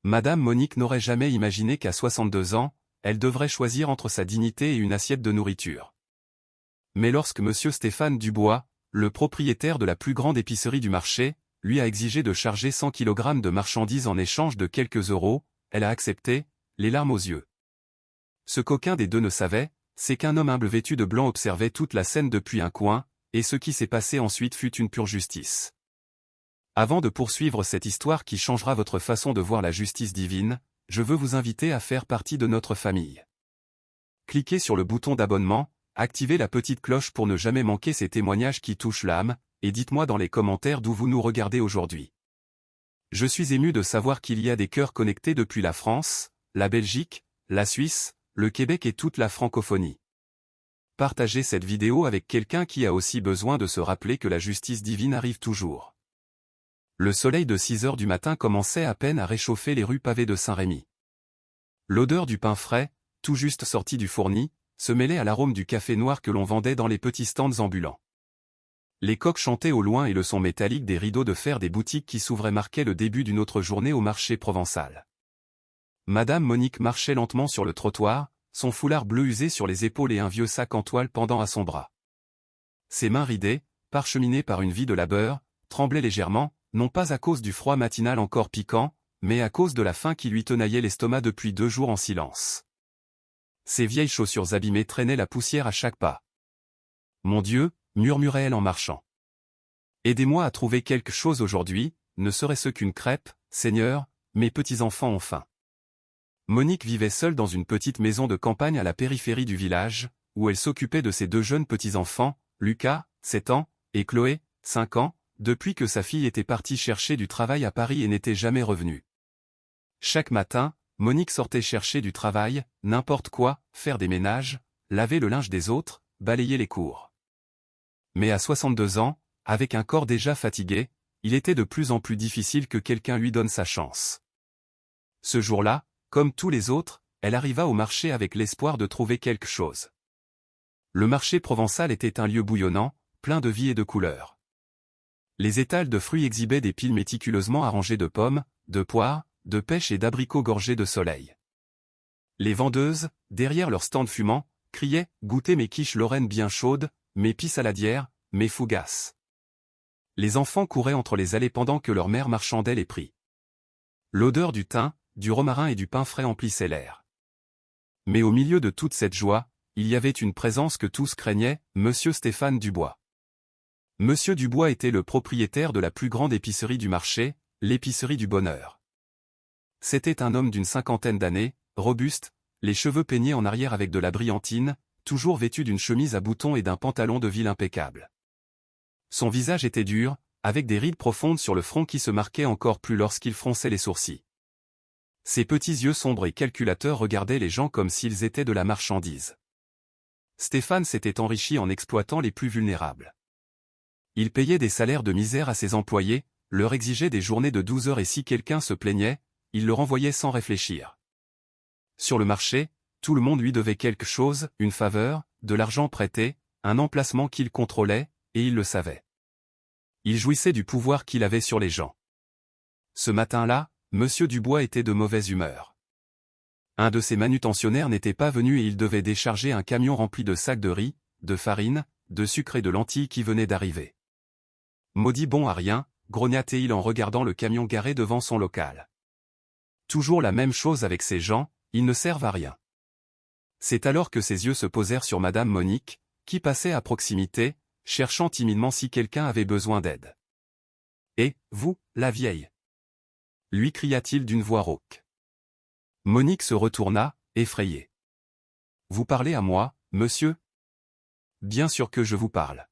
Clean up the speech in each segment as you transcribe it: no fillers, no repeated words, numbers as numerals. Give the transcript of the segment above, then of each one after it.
Madame Monique n'aurait jamais imaginé qu'à 62 ans, elle devrait choisir entre sa dignité et une assiette de nourriture. Mais lorsque Monsieur Stéphane Dubois, le propriétaire de la plus grande épicerie du marché, lui a exigé de charger 100 kg de marchandises en échange de quelques euros, elle a accepté, les larmes aux yeux. Ce qu'aucun des deux ne savait, c'est qu'un homme humble vêtu de blanc observait toute la scène depuis un coin, et ce qui s'est passé ensuite fut une pure justice. Avant de poursuivre cette histoire qui changera votre façon de voir la justice divine, je veux vous inviter à faire partie de notre famille. Cliquez sur le bouton d'abonnement, activez la petite cloche pour ne jamais manquer ces témoignages qui touchent l'âme, et dites-moi dans les commentaires d'où vous nous regardez aujourd'hui. Je suis ému de savoir qu'il y a des cœurs connectés depuis la France, la Belgique, la Suisse, le Québec et toute la francophonie. Partagez cette vidéo avec quelqu'un qui a aussi besoin de se rappeler que la justice divine arrive toujours. Le soleil de 6 heures du matin commençait à peine à réchauffer les rues pavées de Saint-Rémy. L'odeur du pain frais, tout juste sorti du fourni, se mêlait à l'arôme du café noir que l'on vendait dans les petits stands ambulants. Les coqs chantaient au loin et le son métallique des rideaux de fer des boutiques qui s'ouvraient marquait le début d'une autre journée au marché provençal. Madame Monique marchait lentement sur le trottoir, son foulard bleu usé sur les épaules et un vieux sac en toile pendant à son bras. Ses mains ridées, parcheminées par une vie de labeur, tremblaient légèrement, non pas à cause du froid matinal encore piquant, mais à cause de la faim qui lui tenaillait l'estomac depuis 2 jours en silence. Ses vieilles chaussures abîmées traînaient la poussière à chaque pas. « Mon Dieu !» murmurait-elle en marchant. « Aidez-moi à trouver quelque chose aujourd'hui, ne serait-ce qu'une crêpe, Seigneur, mes petits-enfants ont faim. » Monique vivait seule dans une petite maison de campagne à la périphérie du village, où elle s'occupait de ses 2 jeunes petits-enfants, Lucas, 7 ans, et Chloé, 5 ans, depuis que sa fille était partie chercher du travail à Paris et n'était jamais revenue. Chaque matin, Monique sortait chercher du travail, n'importe quoi, faire des ménages, laver le linge des autres, balayer les cours. Mais à 62 ans, avec un corps déjà fatigué, il était de plus en plus difficile que quelqu'un lui donne sa chance. Ce jour-là, comme tous les autres, elle arriva au marché avec l'espoir de trouver quelque chose. Le marché provençal était un lieu bouillonnant, plein de vie et de couleurs. Les étals de fruits exhibaient des piles méticuleusement arrangées de pommes, de poires, de pêches et d'abricots gorgés de soleil. Les vendeuses, derrière leur stand fumant, criaient « Goûtez mes quiches lorraines bien chaudes, mes pis saladières, mes fougasses ». Les enfants couraient entre les allées pendant que leur mère marchandait les prix. L'odeur du thym, du romarin et du pain frais emplissait l'air. Mais au milieu de toute cette joie, il y avait une présence que tous craignaient, Monsieur Stéphane Dubois. Monsieur Dubois était le propriétaire de la plus grande épicerie du marché, l'épicerie du bonheur. C'était un homme d'une 50aine d'années, robuste, les cheveux peignés en arrière avec de la brillantine, toujours vêtu d'une chemise à boutons et d'un pantalon de ville impeccable. Son visage était dur, avec des rides profondes sur le front qui se marquaient encore plus lorsqu'il fronçait les sourcils. Ses petits yeux sombres et calculateurs regardaient les gens comme s'ils étaient de la marchandise. Stéphane s'était enrichi en exploitant les plus vulnérables. Il payait des salaires de misère à ses employés, leur exigeait des journées de 12 heures et si quelqu'un se plaignait, il le renvoyait sans réfléchir. Sur le marché, tout le monde lui devait quelque chose, une faveur, de l'argent prêté, un emplacement qu'il contrôlait, et il le savait. Il jouissait du pouvoir qu'il avait sur les gens. Ce matin-là, Monsieur Dubois était de mauvaise humeur. Un de ses manutentionnaires n'était pas venu et il devait décharger un camion rempli de sacs de riz, de farine, de sucre et de lentilles qui venait d'arriver. Maudit bon à rien, grognatait-il en regardant le camion garé devant son local. Toujours la même chose avec ces gens, ils ne servent à rien. C'est alors que ses yeux se posèrent sur Madame Monique, qui passait à proximité, cherchant timidement si quelqu'un avait besoin d'aide. « Et, vous, la vieille » lui cria-t-il d'une voix rauque. Monique se retourna, effrayée. « Vous parlez à moi, monsieur ? » ?»« Bien sûr que je vous parle.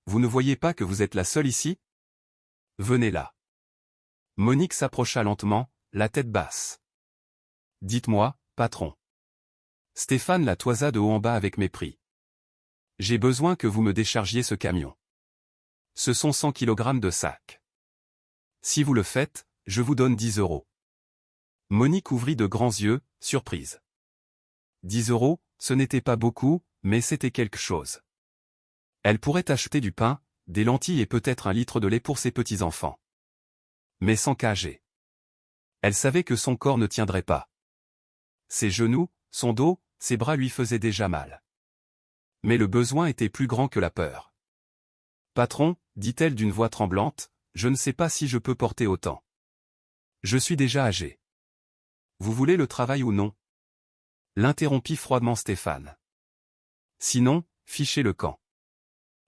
Vous ne voyez pas que vous êtes la seule ici ? Venez là. » Monique s'approcha lentement, la tête basse. « Dites-moi, patron. » Stéphane la toisa de haut en bas avec mépris. « J'ai besoin que vous me déchargiez ce camion. Ce sont 100 kg de sacs. Si vous le faites, je vous donne 10 euros. » Monique ouvrit de grands yeux, surprise. 10 euros, ce n'était pas beaucoup, mais c'était quelque chose. Elle pourrait acheter du pain, des lentilles et peut-être 1 litre de lait pour ses petits-enfants. Mais sans cager. Elle savait que son corps ne tiendrait pas. Ses genoux, son dos, ses bras lui faisaient déjà mal. Mais le besoin était plus grand que la peur. « Patron, dit-elle d'une voix tremblante, je ne sais pas si je peux porter autant. Je suis déjà âgé. Vous voulez le travail ou non ?» L'interrompit froidement Stéphane. « Sinon, fichez le camp.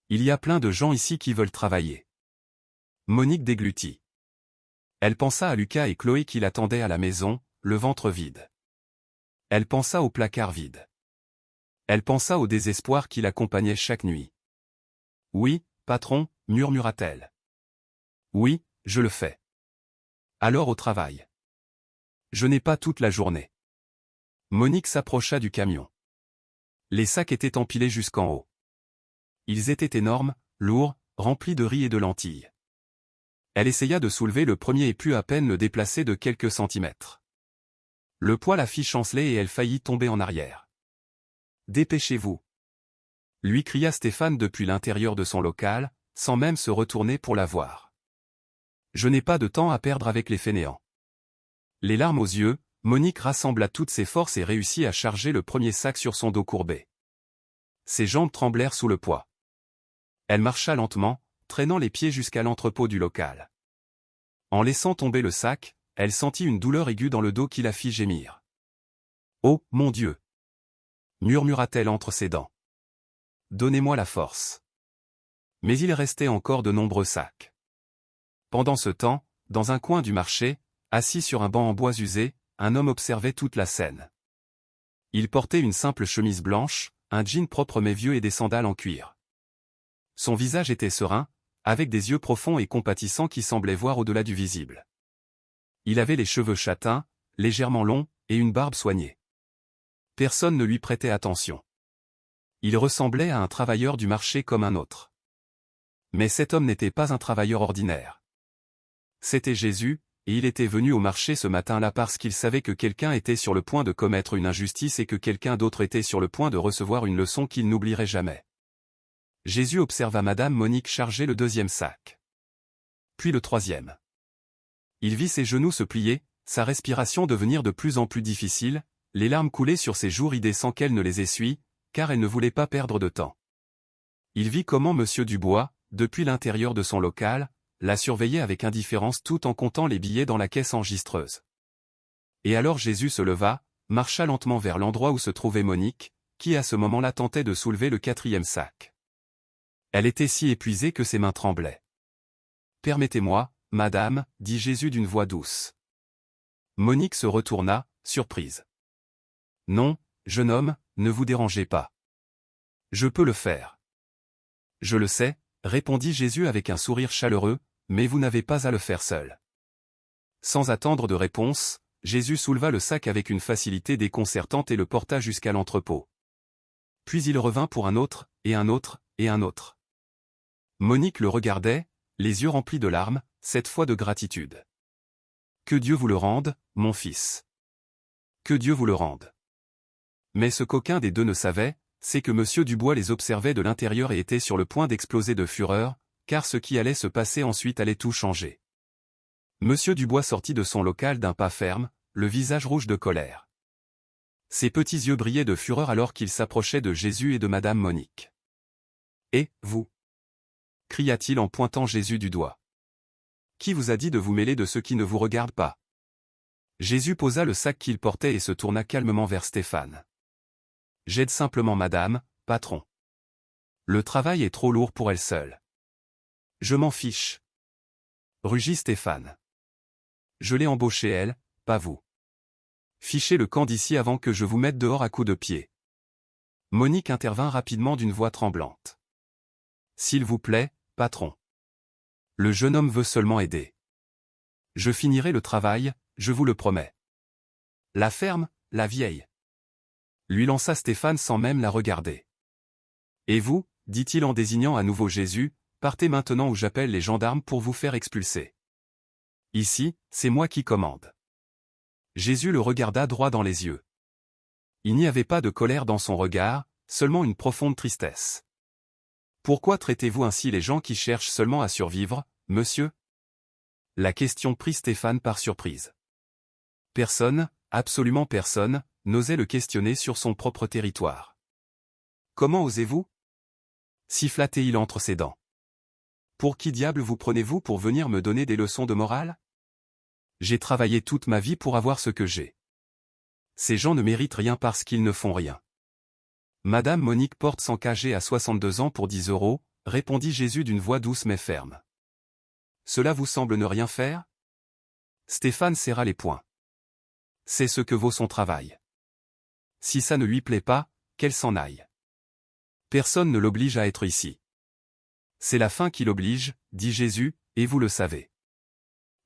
Il y a plein de gens ici qui veulent travailler. » Monique déglutit. Elle pensa à Lucas et Chloé qui l'attendaient à la maison, le ventre vide. Elle pensa au placard vide. Elle pensa au désespoir qui l'accompagnait chaque nuit. « Oui, patron, murmura-t-elle. Oui, je le fais. Alors au travail. Je n'ai pas toute la journée. » Monique s'approcha du camion. Les sacs étaient empilés jusqu'en haut. Ils étaient énormes, lourds, remplis de riz et de lentilles. Elle essaya de soulever le premier et put à peine le déplacer de quelques centimètres. Le poids la fit chanceler et elle faillit tomber en arrière. « Dépêchez-vous » lui cria Stéphane depuis l'intérieur de son local, sans même se retourner pour la voir. « Je n'ai pas de temps à perdre avec les fainéants. » Les larmes aux yeux, Monique rassembla toutes ses forces et réussit à charger le premier sac sur son dos courbé. Ses jambes tremblèrent sous le poids. Elle marcha lentement, traînant les pieds jusqu'à l'entrepôt du local. En laissant tomber le sac, elle sentit une douleur aiguë dans le dos qui la fit gémir. « Oh, mon Dieu !» murmura-t-elle entre ses dents. « Donnez-moi la force. » Mais il restait encore de nombreux sacs. Pendant ce temps, dans un coin du marché, assis sur un banc en bois usé, un homme observait toute la scène. Il portait une simple chemise blanche, un jean propre mais vieux et des sandales en cuir. Son visage était serein, avec des yeux profonds et compatissants qui semblaient voir au-delà du visible. Il avait les cheveux châtains, légèrement longs, et une barbe soignée. Personne ne lui prêtait attention. Il ressemblait à un travailleur du marché comme un autre. Mais cet homme n'était pas un travailleur ordinaire. C'était Jésus, et il était venu au marché ce matin-là parce qu'il savait que quelqu'un était sur le point de commettre une injustice et que quelqu'un d'autre était sur le point de recevoir une leçon qu'il n'oublierait jamais. Jésus observa Madame Monique charger le deuxième sac. Puis le troisième. Il vit ses genoux se plier, sa respiration devenir de plus en plus difficile, les larmes couler sur ses joues ridées sans qu'elle ne les essuie, car elle ne voulait pas perdre de temps. Il vit comment Monsieur Dubois, depuis l'intérieur de son local, la surveillait avec indifférence tout en comptant les billets dans la caisse enregistreuse. Et alors Jésus se leva, marcha lentement vers l'endroit où se trouvait Monique, qui à ce moment-là tentait de soulever le quatrième sac. Elle était si épuisée que ses mains tremblaient. « Permettez-moi, madame, dit Jésus d'une voix douce. Monique se retourna, surprise. « Non, jeune homme, ne vous dérangez pas. Je peux le faire. »« Je le sais, » répondit Jésus avec un sourire chaleureux, « mais vous n'avez pas à le faire seul. » Sans attendre de réponse, Jésus souleva le sac avec une facilité déconcertante et le porta jusqu'à l'entrepôt. Puis il revint pour un autre, et un autre, et un autre. Monique le regardait, les yeux remplis de larmes, cette fois de gratitude. « Que Dieu vous le rende, mon fils. Que Dieu vous le rende. » Mais ce qu'aucun des deux ne savait, c'est que Monsieur Dubois les observait de l'intérieur et était sur le point d'exploser de fureur, car ce qui allait se passer ensuite allait tout changer. Monsieur Dubois sortit de son local d'un pas ferme, le visage rouge de colère. Ses petits yeux brillaient de fureur alors qu'il s'approchait de Jésus et de Madame Monique. « Et, vous » cria-t-il en pointant Jésus du doigt. « Qui vous a dit de vous mêler de ceux qui ne vous regardent pas ?» Jésus posa le sac qu'il portait et se tourna calmement vers Stéphane. « J'aide simplement madame, patron. Le travail est trop lourd pour elle seule. »« Je m'en fiche. » rugit Stéphane. « Je l'ai embauchée elle, pas vous. Fichez le camp d'ici avant que je vous mette dehors à coups de pied. » Monique intervint rapidement d'une voix tremblante. « S'il vous plaît, patron. Le jeune homme veut seulement aider. Je finirai le travail, je vous le promets. »« La ferme, la vieille. » lui lança Stéphane sans même la regarder. « Et vous, dit-il en désignant à nouveau Jésus, partez maintenant ou j'appelle les gendarmes pour vous faire expulser. Ici, c'est moi qui commande. » Jésus le regarda droit dans les yeux. Il n'y avait pas de colère dans son regard, seulement une profonde tristesse. « Pourquoi traitez-vous ainsi les gens qui cherchent seulement à survivre, monsieur ?» La question prit Stéphane par surprise. Personne, absolument personne, n'osait le questionner sur son propre territoire. Comment osez-vous? Siffla-t-il entre ses dents. Pour qui diable vous prenez-vous pour venir me donner des leçons de morale? J'ai travaillé toute ma vie pour avoir ce que j'ai. Ces gens ne méritent rien parce qu'ils ne font rien. Madame Monique porte 100 kg à 62 ans pour 10 €, répondit Jésus d'une voix douce mais ferme. Cela vous semble ne rien faire? Stéphane serra les poings. C'est ce que vaut son travail. Si ça ne lui plaît pas, qu'elle s'en aille. Personne ne l'oblige à être ici. C'est la faim qui l'oblige, dit Jésus, et vous le savez.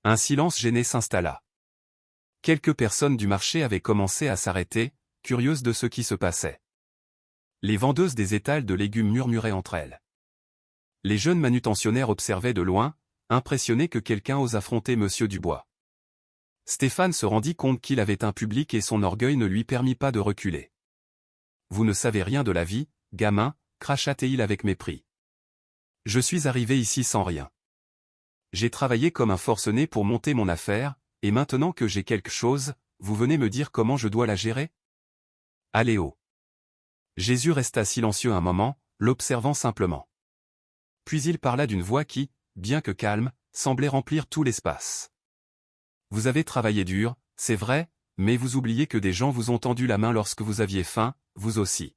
Un silence gêné s'installa. Quelques personnes du marché avaient commencé à s'arrêter, curieuses de ce qui se passait. Les vendeuses des étals de légumes murmuraient entre elles. Les jeunes manutentionnaires observaient de loin, impressionnés que quelqu'un ose affronter Monsieur Dubois. Stéphane se rendit compte qu'il avait un public et son orgueil ne lui permit pas de reculer. « Vous ne savez rien de la vie, gamin », cracha-t-il avec mépris. « Je suis arrivé ici sans rien. J'ai travaillé comme un forcené pour monter mon affaire, et maintenant que j'ai quelque chose, vous venez me dire comment je dois la gérer? Allez haut. » Jésus resta silencieux un moment, l'observant simplement. Puis il parla d'une voix qui, bien que calme, semblait remplir tout l'espace. Vous avez travaillé dur, c'est vrai, mais vous oubliez que des gens vous ont tendu la main lorsque vous aviez faim, vous aussi.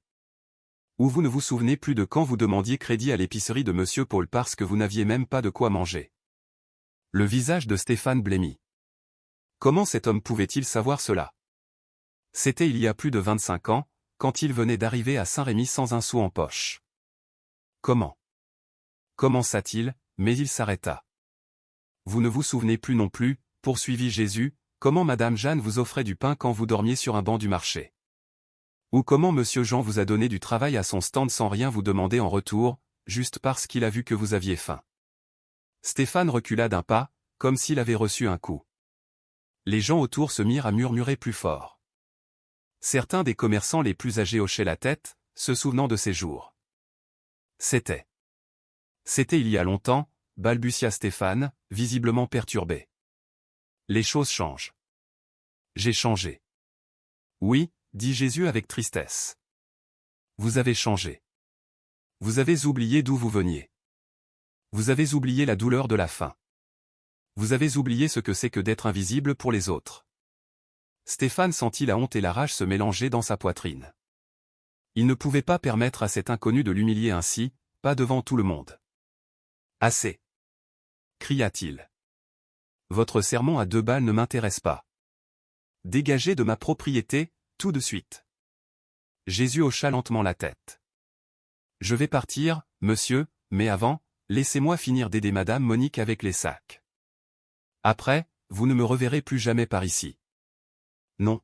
Ou vous ne vous souvenez plus de quand vous demandiez crédit à l'épicerie de Monsieur Paul parce que vous n'aviez même pas de quoi manger. Le visage de Stéphane blêmit. Comment cet homme pouvait-il savoir cela? C'était il y a plus de 25 ans, quand il venait d'arriver à Saint-Rémy sans un sou en poche. Comment? Commença-t-il, mais il s'arrêta. Vous ne vous souvenez plus non plus, poursuivit Jésus, comment Madame Jeanne vous offrait du pain quand vous dormiez sur un banc du marché. Ou comment Monsieur Jean vous a donné du travail à son stand sans rien vous demander en retour, juste parce qu'il a vu que vous aviez faim. Stéphane recula d'un pas, comme s'il avait reçu un coup. Les gens autour se mirent à murmurer plus fort. Certains des commerçants les plus âgés hochaient la tête, se souvenant de ces jours. C'était il y a longtemps, balbutia Stéphane, visiblement perturbé. Les choses changent. J'ai changé. Oui, dit Jésus avec tristesse. Vous avez changé. Vous avez oublié d'où vous veniez. Vous avez oublié la douleur de la faim. Vous avez oublié ce que c'est que d'être invisible pour les autres. Stéphane sentit la honte et la rage se mélanger dans sa poitrine. Il ne pouvait pas permettre à cet inconnu de l'humilier ainsi, pas devant tout le monde. Assez, cria-t-il. Votre sermon à 2 balles ne m'intéresse pas. Dégagez de ma propriété, tout de suite. Jésus hocha lentement la tête. Je vais partir, monsieur, mais avant, laissez-moi finir d'aider Madame Monique avec les sacs. Après, vous ne me reverrez plus jamais par ici. Non.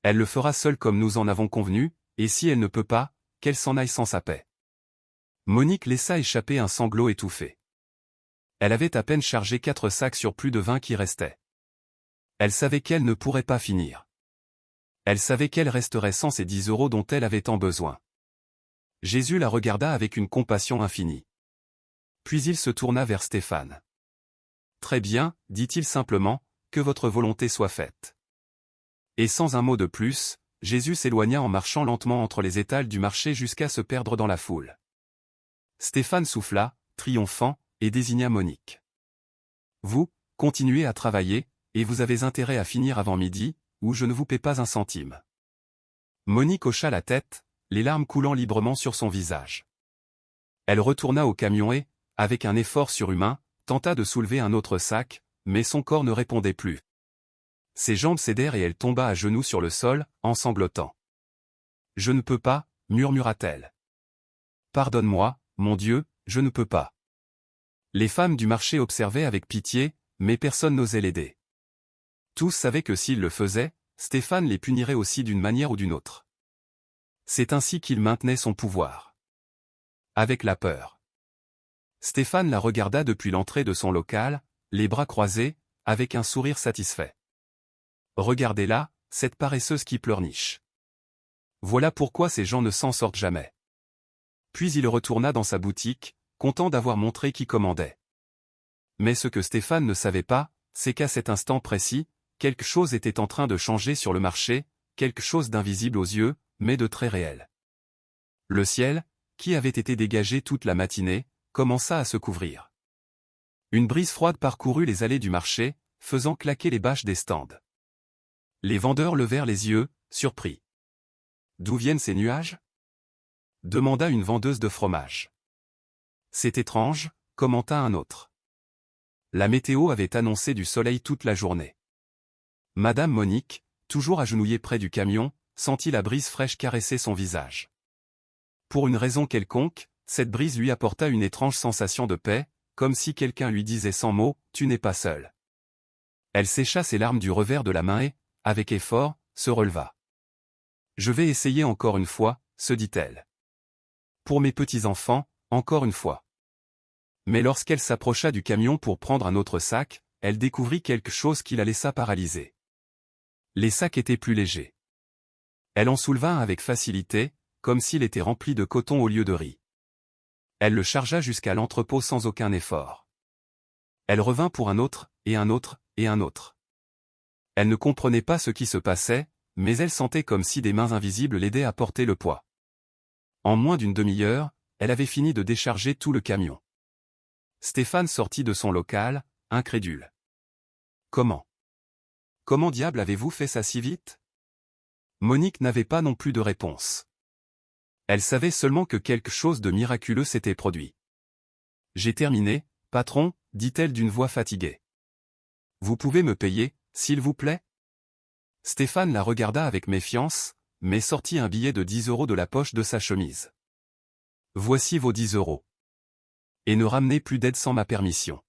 Elle le fera seule comme nous en avons convenu, et si elle ne peut pas, qu'elle s'en aille sans sa paix. Monique laissa échapper un sanglot étouffé. Elle avait à peine chargé 4 sacs sur plus de 20 qui restaient. Elle savait qu'elle ne pourrait pas finir. Elle savait qu'elle resterait sans ces 10 € dont elle avait tant besoin. Jésus la regarda avec une compassion infinie. Puis il se tourna vers Stéphane. Très bien, dit-il simplement, que votre volonté soit faite. Et sans un mot de plus, Jésus s'éloigna en marchant lentement entre les étals du marché jusqu'à se perdre dans la foule. Stéphane souffla, triomphant, et désigna Monique. Vous, continuez à travailler, et vous avez intérêt à finir avant midi, ou je ne vous paie pas un centime. Monique hocha la tête, les larmes coulant librement sur son visage. Elle retourna au camion et, avec un effort surhumain, tenta de soulever un autre sac, mais son corps ne répondait plus. Ses jambes cédèrent et elle tomba à genoux sur le sol, en sanglotant. « Je ne peux pas, murmura-t-elle. Pardonne-moi, mon Dieu, je ne peux pas. » Les femmes du marché observaient avec pitié, mais personne n'osait l'aider. Tous savaient que s'ils le faisaient, Stéphane les punirait aussi d'une manière ou d'une autre. C'est ainsi qu'il maintenait son pouvoir. Avec la peur. Stéphane la regarda depuis l'entrée de son local, les bras croisés, avec un sourire satisfait. Regardez-la, cette paresseuse qui pleurniche. Voilà pourquoi ces gens ne s'en sortent jamais. Puis il retourna dans sa boutique, content d'avoir montré qui commandait. Mais ce que Stéphane ne savait pas, c'est qu'à cet instant précis, quelque chose était en train de changer sur le marché, quelque chose d'invisible aux yeux, mais de très réel. Le ciel, qui avait été dégagé toute la matinée, commença à se couvrir. Une brise froide parcourut les allées du marché, faisant claquer les bâches des stands. Les vendeurs levèrent les yeux, surpris. « D'où viennent ces nuages ?» demanda une vendeuse de fromage. « C'est étrange », commenta un autre. La météo avait annoncé du soleil toute la journée. Madame Monique, toujours agenouillée près du camion, sentit la brise fraîche caresser son visage. Pour une raison quelconque, cette brise lui apporta une étrange sensation de paix, comme si quelqu'un lui disait sans mots, « Tu n'es pas seul ». Elle sécha ses larmes du revers de la main et, avec effort, se releva. « Je vais essayer encore une fois », se dit-elle. « Pour mes petits-enfants, encore une fois. » Mais lorsqu'elle s'approcha du camion pour prendre un autre sac, elle découvrit quelque chose qui la laissa paralysée. Les sacs étaient plus légers. Elle en souleva un avec facilité, comme s'il était rempli de coton au lieu de riz. Elle le chargea jusqu'à l'entrepôt sans aucun effort. Elle revint pour un autre, et un autre, et un autre. Elle ne comprenait pas ce qui se passait, mais elle sentait comme si des mains invisibles l'aidaient à porter le poids. En moins d'une demi-heure, elle avait fini de décharger tout le camion. Stéphane sortit de son local, incrédule. « Comment diable avez-vous fait ça si vite ?» Monique n'avait pas non plus de réponse. Elle savait seulement que quelque chose de miraculeux s'était produit. « J'ai terminé, patron, dit-elle d'une voix fatiguée. « Vous pouvez me payer, s'il vous plaît ?» Stéphane la regarda avec méfiance, mais sortit un billet de 10 € de la poche de sa chemise. « Voici vos 10 €. Et ne ramenez plus d'aide sans ma permission. »«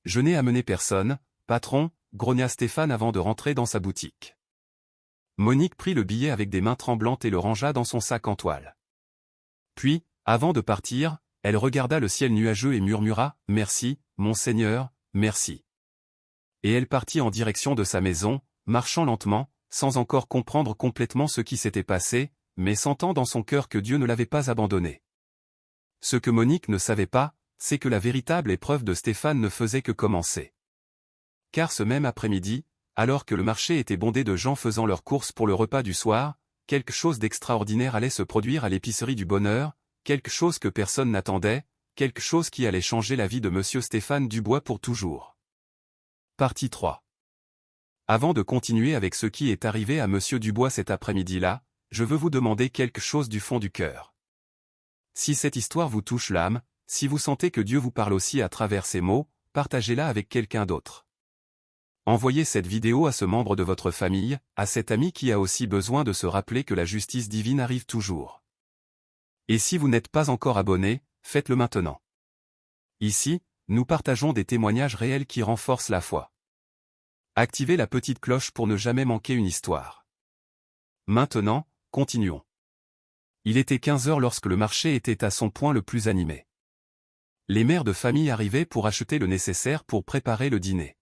Je n'ai amené personne, patron, » grogna Stéphane avant de rentrer dans sa boutique. Monique prit le billet avec des mains tremblantes et le rangea dans son sac en toile. Puis, avant de partir, elle regarda le ciel nuageux et murmura « Merci, Monseigneur, merci. » Et elle partit en direction de sa maison, marchant lentement, sans encore comprendre complètement ce qui s'était passé, mais sentant dans son cœur que Dieu ne l'avait pas abandonnée. Ce que Monique ne savait pas, c'est que la véritable épreuve de Stéphane ne faisait que commencer. Car ce même après-midi, alors que le marché était bondé de gens faisant leurs courses pour le repas du soir, quelque chose d'extraordinaire allait se produire à l'épicerie du bonheur, quelque chose que personne n'attendait, quelque chose qui allait changer la vie de Monsieur Stéphane Dubois pour toujours. Partie 3. Avant de continuer avec ce qui est arrivé à Monsieur Dubois cet après-midi-là, je veux vous demander quelque chose du fond du cœur. Si cette histoire vous touche l'âme, si vous sentez que Dieu vous parle aussi à travers ces mots, partagez-la avec quelqu'un d'autre. Envoyez cette vidéo à ce membre de votre famille, à cet ami qui a aussi besoin de se rappeler que la justice divine arrive toujours. Et si vous n'êtes pas encore abonné, faites-le maintenant. Ici, nous partageons des témoignages réels qui renforcent la foi. Activez la petite cloche pour ne jamais manquer une histoire. Maintenant, continuons. Il était 15 h lorsque le marché était à son point le plus animé. Les mères de famille arrivaient pour acheter le nécessaire pour préparer le dîner.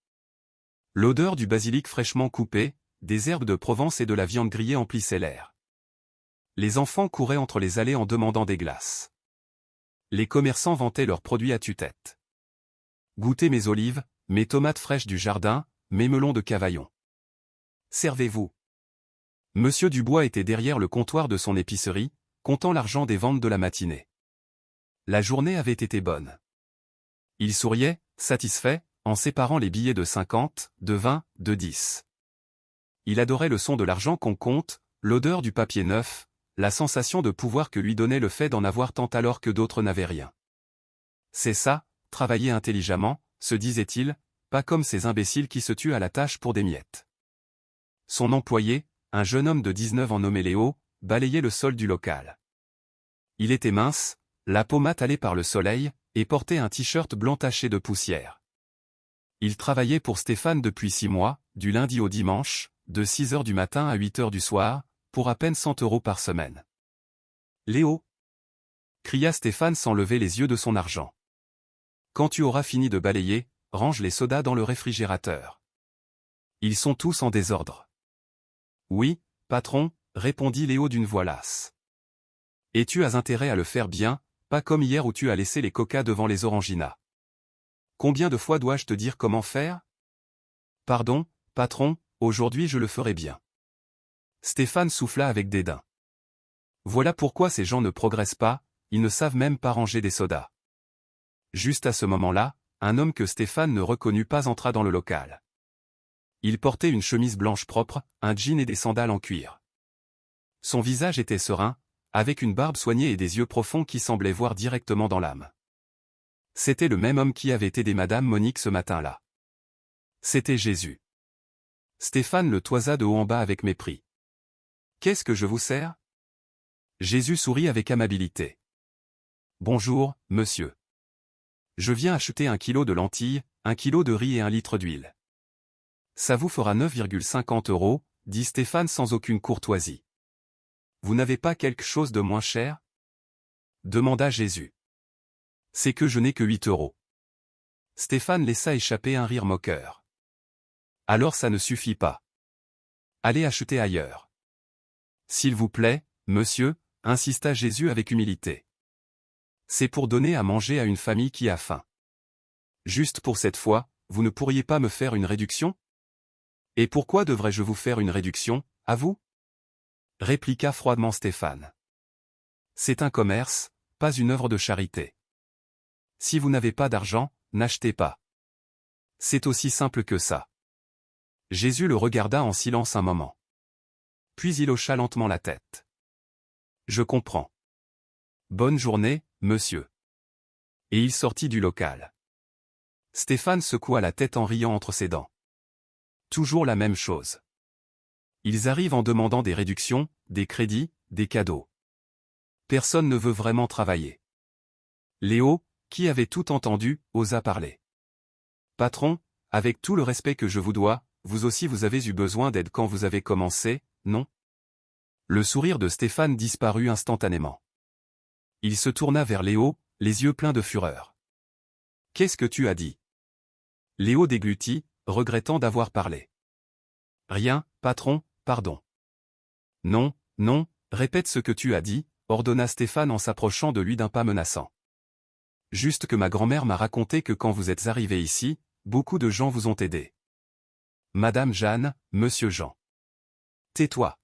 L'odeur du basilic fraîchement coupé, des herbes de Provence et de la viande grillée emplissait l'air. Les enfants couraient entre les allées en demandant des glaces. Les commerçants vantaient leurs produits à tue-tête. Goûtez mes olives, mes tomates fraîches du jardin, mes melons de Cavaillon. Servez-vous. Monsieur Dubois était derrière le comptoir de son épicerie, comptant l'argent des ventes de la matinée. La journée avait été bonne. Il souriait, satisfait, en séparant les billets de 50, de 20, de 10. Il adorait le son de l'argent qu'on compte, l'odeur du papier neuf, la sensation de pouvoir que lui donnait le fait d'en avoir tant alors que d'autres n'avaient rien. C'est ça, travailler intelligemment, se disait-il, pas comme ces imbéciles qui se tuent à la tâche pour des miettes. Son employé, un jeune homme de 19 ans nommé Léo, balayait le sol du local. Il était mince, la peau matalée par le soleil, et portait un t-shirt blanc taché de poussière. Il travaillait pour Stéphane depuis 6 mois, du lundi au dimanche, de 6 h du matin à 8 h du soir, pour à peine 100 € par semaine. « Léo !» cria Stéphane sans lever les yeux de son argent. « Quand tu auras fini de balayer, range les sodas dans le réfrigérateur. Ils sont tous en désordre. »« Oui, patron, » répondit Léo d'une voix lasse. « Et tu as intérêt à le faire bien, pas comme hier où tu as laissé les coca devant les oranginas. Combien de fois dois-je te dire comment faire ? Pardon, patron, aujourd'hui je le ferai bien. Stéphane souffla avec dédain. Voilà pourquoi ces gens ne progressent pas, ils ne savent même pas ranger des sodas. Juste à ce moment-là, un homme que Stéphane ne reconnut pas entra dans le local. Il portait une chemise blanche propre, un jean et des sandales en cuir. Son visage était serein, avec une barbe soignée et des yeux profonds qui semblaient voir directement dans l'âme. C'était le même homme qui avait aidé Madame Monique ce matin-là. C'était Jésus. Stéphane le toisa de haut en bas avec mépris. « Qu'est-ce que je vous sers ?» Jésus sourit avec amabilité. « Bonjour, monsieur. Je viens acheter 1 kilo de lentilles, 1 kilo de riz et 1 litre d'huile. »« Ça vous fera 9,50 €, dit Stéphane sans aucune courtoisie. « Vous n'avez pas quelque chose de moins cher ?» demanda Jésus. « C'est que je n'ai que 8 €. » Stéphane laissa échapper un rire moqueur. « Alors ça ne suffit pas. Allez acheter ailleurs. »« S'il vous plaît, monsieur, » insista Jésus avec humilité. « C'est pour donner à manger à une famille qui a faim. Juste pour cette fois, vous ne pourriez pas me faire une réduction ? » « Et pourquoi devrais-je vous faire une réduction, à vous ?» répliqua froidement Stéphane. « C'est un commerce, pas une œuvre de charité. Si vous n'avez pas d'argent, n'achetez pas. C'est aussi simple que ça. » Jésus le regarda en silence un moment. Puis il hocha lentement la tête. « Je comprends. Bonne journée, monsieur. » Et il sortit du local. Stéphane secoua la tête en riant entre ses dents. Toujours la même chose. Ils arrivent en demandant des réductions, des crédits, des cadeaux. Personne ne veut vraiment travailler. Léo, qui avait tout entendu, osa parler. « Patron, avec tout le respect que je vous dois, vous aussi vous avez eu besoin d'aide quand vous avez commencé, non ?» Le sourire de Stéphane disparut instantanément. Il se tourna vers Léo, les yeux pleins de fureur. « Qu'est-ce que tu as dit ?» Léo déglutit, regrettant d'avoir parlé. « Rien, patron, pardon. »« Non, non, répète ce que tu as dit, » ordonna Stéphane en s'approchant de lui d'un pas menaçant. « Juste que ma grand-mère m'a raconté que quand vous êtes arrivé ici, beaucoup de gens vous ont aidé. Madame Jeanne, monsieur Jean. »« Tais-toi. »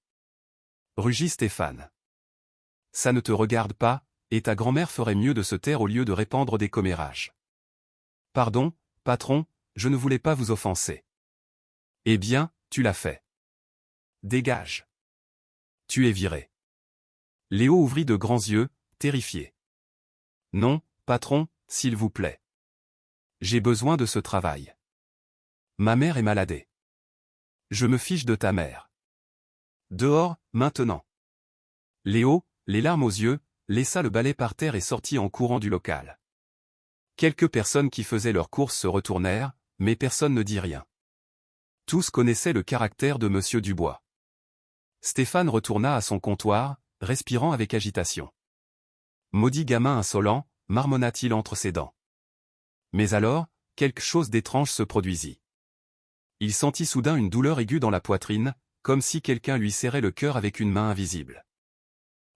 rugit Stéphane. « Ça ne te regarde pas, et ta grand-mère ferait mieux de se taire au lieu de répandre des commérages. »« Pardon, patron, je ne voulais pas vous offenser. »« Eh bien, tu l'as fait. Dégage. Tu es viré. » Léo ouvrit de grands yeux, terrifié. « Non, patron, s'il vous plaît. J'ai besoin de ce travail. Ma mère est maladée. Je me fiche de ta mère. Dehors, maintenant. » Léo, les larmes aux yeux, laissa le balai par terre et sortit en courant du local. Quelques personnes qui faisaient leurs courses se retournèrent, mais personne ne dit rien. Tous connaissaient le caractère de Monsieur Dubois. Stéphane retourna à son comptoir, respirant avec agitation. « Maudit gamin insolent » marmonna-t-il entre ses dents. Mais alors, quelque chose d'étrange se produisit. Il sentit soudain une douleur aiguë dans la poitrine, comme si quelqu'un lui serrait le cœur avec une main invisible.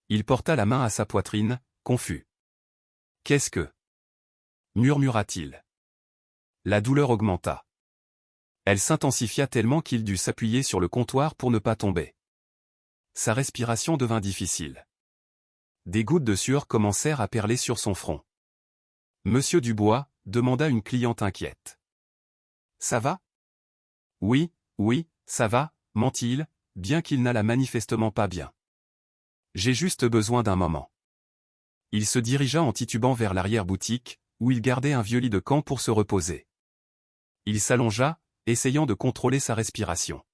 Il porta la main à sa poitrine, confus. « Qu'est-ce que » murmura-t-il. La douleur augmenta. Elle s'intensifia tellement qu'il dut s'appuyer sur le comptoir pour ne pas tomber. Sa respiration devint difficile. Des gouttes de sueur commencèrent à perler sur son front. « Monsieur Dubois » demanda une cliente inquiète. « Ça va ?»« Oui, oui, ça va » mentit-il, bien qu'il n'allât manifestement pas bien. « J'ai juste besoin d'un moment. » Il se dirigea en titubant vers l'arrière-boutique, où il gardait un vieux lit de camp pour se reposer. Il s'allongea, essayant de contrôler sa respiration.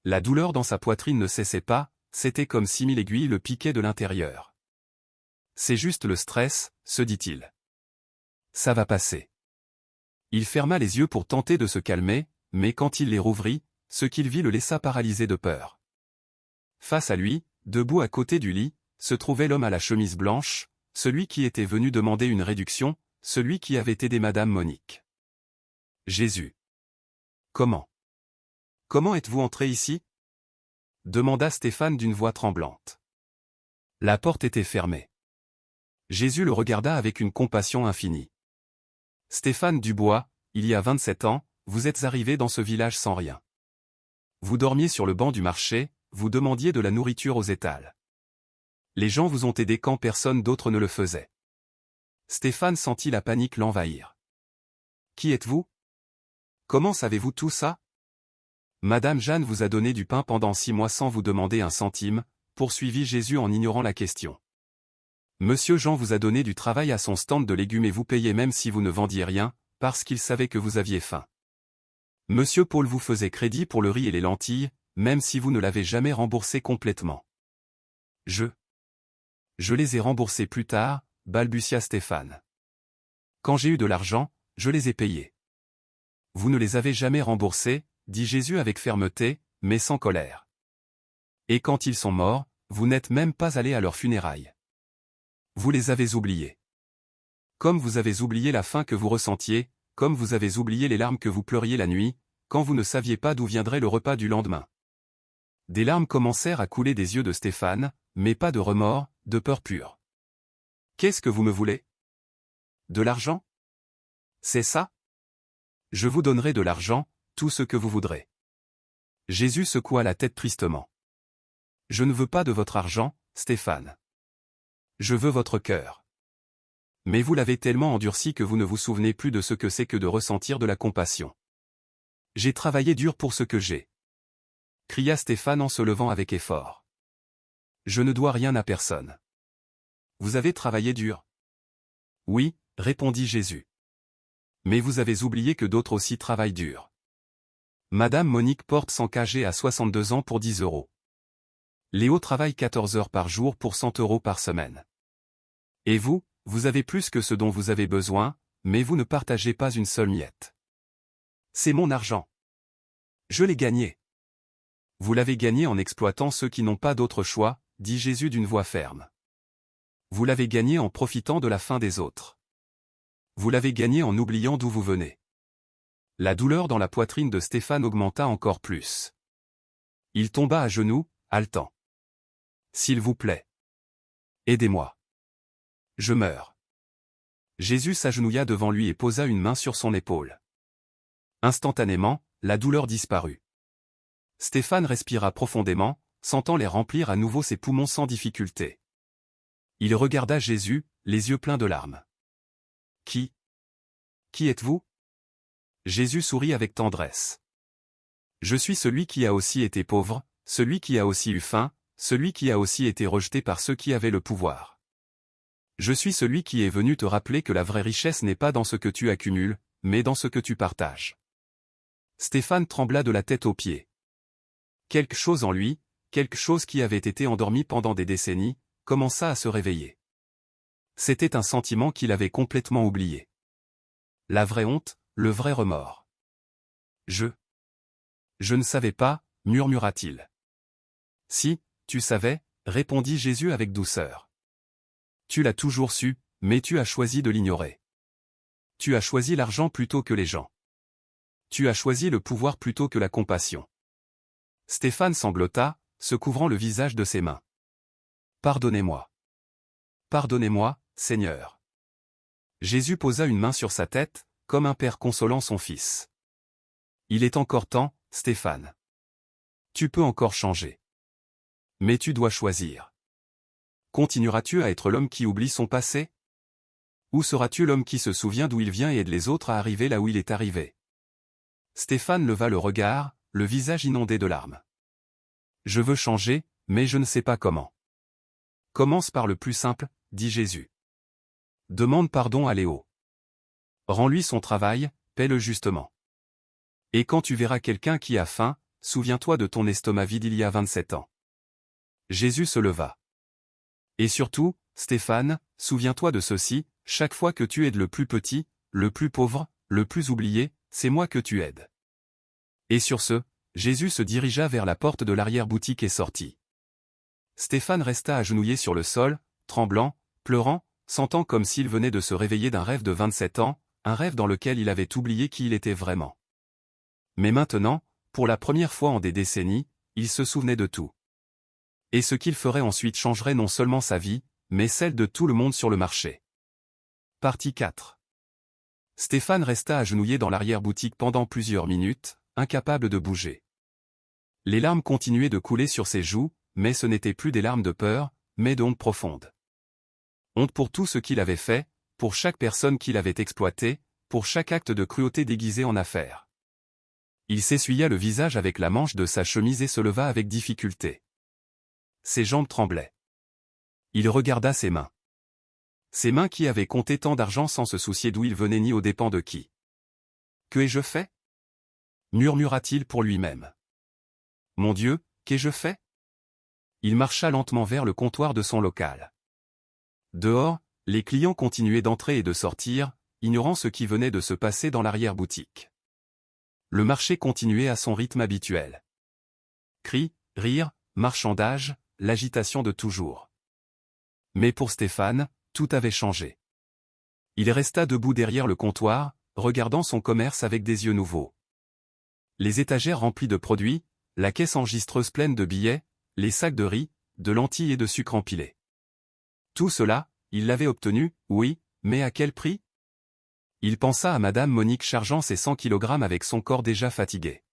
La douleur dans sa poitrine ne cessait pas, c'était comme si 1000 aiguilles le piquaient de l'intérieur. « C'est juste le stress » se dit-il. « Ça va passer. » Il ferma les yeux pour tenter de se calmer, mais quand il les rouvrit, ce qu'il vit le laissa paralysé de peur. Face à lui, debout à côté du lit, se trouvait l'homme à la chemise blanche, celui qui était venu demander une réduction, celui qui avait aidé Madame Monique. Jésus. « Comment êtes-vous entré ici ?» demanda Stéphane d'une voix tremblante. La porte était fermée. Jésus le regarda avec une compassion infinie. « Stéphane Dubois, il y a 27 ans, vous êtes arrivé dans ce village sans rien. Vous dormiez sur le banc du marché, vous demandiez de la nourriture aux étals. Les gens vous ont aidé quand personne d'autre ne le faisait. Stéphane sentit la panique l'envahir. Qui êtes-vous? Comment savez-vous tout ça? Madame Jeanne vous a donné du pain pendant 6 mois sans vous demander un centime, poursuivit Jésus en ignorant la question. Monsieur Jean vous a donné du travail à son stand de légumes et vous payez même si vous ne vendiez rien, parce qu'il savait que vous aviez faim. Monsieur Paul vous faisait crédit pour le riz et les lentilles, même si vous ne l'avez jamais remboursé complètement. Je les ai remboursés plus tard, balbutia Stéphane. Quand j'ai eu de l'argent, je les ai payés. Vous ne les avez jamais remboursés, dit Jésus avec fermeté, mais sans colère. Et quand ils sont morts, vous n'êtes même pas allé à leurs funérailles. Vous les avez oubliés. Comme vous avez oublié la faim que vous ressentiez, comme vous avez oublié les larmes que vous pleuriez la nuit, quand vous ne saviez pas d'où viendrait le repas du lendemain. Des larmes commencèrent à couler des yeux de Stéphane, mais pas de remords, de peur pure. Qu'est-ce que vous me voulez? De l'argent? C'est ça? Je vous donnerai de l'argent, tout ce que vous voudrez. Jésus secoua la tête tristement. Je ne veux pas de votre argent, Stéphane. Je veux votre cœur. Mais vous l'avez tellement endurci que vous ne vous souvenez plus de ce que c'est que de ressentir de la compassion. J'ai travaillé dur pour ce que j'ai. Cria Stéphane en se levant avec effort. Je ne dois rien à personne. Vous avez travaillé dur? Oui, répondit Jésus. Mais vous avez oublié que d'autres aussi travaillent dur. Madame Monique porte 100 kg à 62 ans pour 10 €. Léo travaille 14 heures par jour pour 100 € par semaine. Et vous, vous avez plus que ce dont vous avez besoin, mais vous ne partagez pas une seule miette. C'est mon argent. Je l'ai gagné. Vous l'avez gagné en exploitant ceux qui n'ont pas d'autre choix, dit Jésus d'une voix ferme. Vous l'avez gagné en profitant de la faim des autres. Vous l'avez gagné en oubliant d'où vous venez. La douleur dans la poitrine de Stéphane augmenta encore plus. Il tomba à genoux, haletant. S'il vous plaît. Aidez-moi. Je meurs. Jésus s'agenouilla devant lui et posa une main sur son épaule. Instantanément, la douleur disparut. Stéphane respira profondément, sentant l'air remplir à nouveau ses poumons sans difficulté. Il regarda Jésus, les yeux pleins de larmes. Qui êtes-vous? Jésus sourit avec tendresse. Je suis celui qui a aussi été pauvre, celui qui a aussi eu faim, celui qui a aussi été rejeté par ceux qui avaient le pouvoir. Je suis celui qui est venu te rappeler que la vraie richesse n'est pas dans ce que tu accumules, mais dans ce que tu partages. Stéphane trembla de la tête aux pieds. Quelque chose en lui, quelque chose qui avait été endormi pendant des décennies, commença à se réveiller. C'était un sentiment qu'il avait complètement oublié. La vraie honte, le vrai remords. Je ne savais pas, murmura-t-il. Si, tu savais, répondit Jésus avec douceur. Tu l'as toujours su, mais tu as choisi de l'ignorer. Tu as choisi l'argent plutôt que les gens. Tu as choisi le pouvoir plutôt que la compassion. Stéphane sanglota, se couvrant le visage de ses mains. Pardonnez-moi. Pardonnez-moi, Seigneur. Jésus posa une main sur sa tête, comme un père consolant son fils. Il est encore temps, Stéphane. Tu peux encore changer. Mais tu dois choisir. Continueras-tu à être l'homme qui oublie son passé? Ou seras-tu l'homme qui se souvient d'où il vient et aide les autres à arriver là où il est arrivé? Stéphane leva le regard, le visage inondé de larmes. Je veux changer, mais je ne sais pas comment. Commence par le plus simple, dit Jésus. Demande pardon à Léo. Rends-lui son travail, paie-le justement. Et quand tu verras quelqu'un qui a faim, souviens-toi de ton estomac vide il y a 27 ans. Jésus se leva. Et surtout, Stéphane, souviens-toi de ceci, chaque fois que tu aides le plus petit, le plus pauvre, le plus oublié, c'est moi que tu aides. Et sur ce, Jésus se dirigea vers la porte de l'arrière-boutique et sortit. Stéphane resta agenouillé sur le sol, tremblant, pleurant, sentant comme s'il venait de se réveiller d'un rêve de 27 ans, un rêve dans lequel il avait oublié qui il était vraiment. Mais maintenant, pour la première fois en des décennies, il se souvenait de tout. Et ce qu'il ferait ensuite changerait non seulement sa vie, mais celle de tout le monde sur le marché. Partie 4. Stéphane resta agenouillé dans l'arrière-boutique pendant plusieurs minutes, incapable de bouger. Les larmes continuaient de couler sur ses joues, mais ce n'étaient plus des larmes de peur, mais de honte profonde. Honte pour tout ce qu'il avait fait, pour chaque personne qu'il avait exploitée, pour chaque acte de cruauté déguisé en affaire. Il s'essuya le visage avec la manche de sa chemise et se leva avec difficulté. Ses jambes tremblaient. Il regarda ses mains. Ses mains qui avaient compté tant d'argent sans se soucier d'où il venait ni aux dépens de qui. « Que ai-je fait » murmura-t-il pour lui-même. « Mon Dieu, qu'ai-je fait » Il marcha lentement vers le comptoir de son local. Dehors, les clients continuaient d'entrer et de sortir, ignorant ce qui venait de se passer dans l'arrière-boutique. Le marché continuait à son rythme habituel. Cris, rires, marchandages, l'agitation de toujours. Mais pour Stéphane, tout avait changé. Il resta debout derrière le comptoir, regardant son commerce avec des yeux nouveaux. Les étagères remplies de produits, la caisse enregistreuse pleine de billets, les sacs de riz, de lentilles et de sucre empilés. Tout cela, il l'avait obtenu, oui, mais à quel prix ? Il pensa à Madame Monique chargeant ses 100 kilogrammes avec son corps déjà fatigué.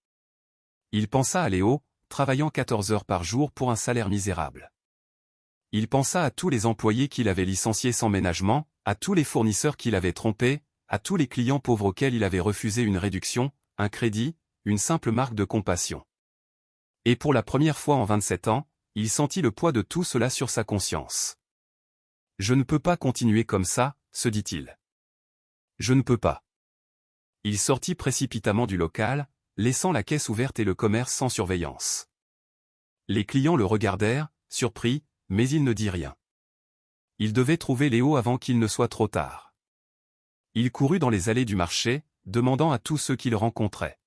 Il pensa à Léo, travaillant 14 heures par jour pour un salaire misérable. Il pensa à tous les employés qu'il avait licenciés sans ménagement, à tous les fournisseurs qu'il avait trompés, à tous les clients pauvres auxquels il avait refusé une réduction, un crédit, une simple marque de compassion. Et pour la première fois en 27 ans, il sentit le poids de tout cela sur sa conscience. « Je ne peux pas continuer comme ça », se dit-il. « Je ne peux pas. » Il sortit précipitamment du local, laissant la caisse ouverte et le commerce sans surveillance. Les clients le regardèrent, surpris, mais il ne dit rien. Il devait trouver Léo avant qu'il ne soit trop tard. Il courut dans les allées du marché, demandant à tous ceux qu'il rencontrait.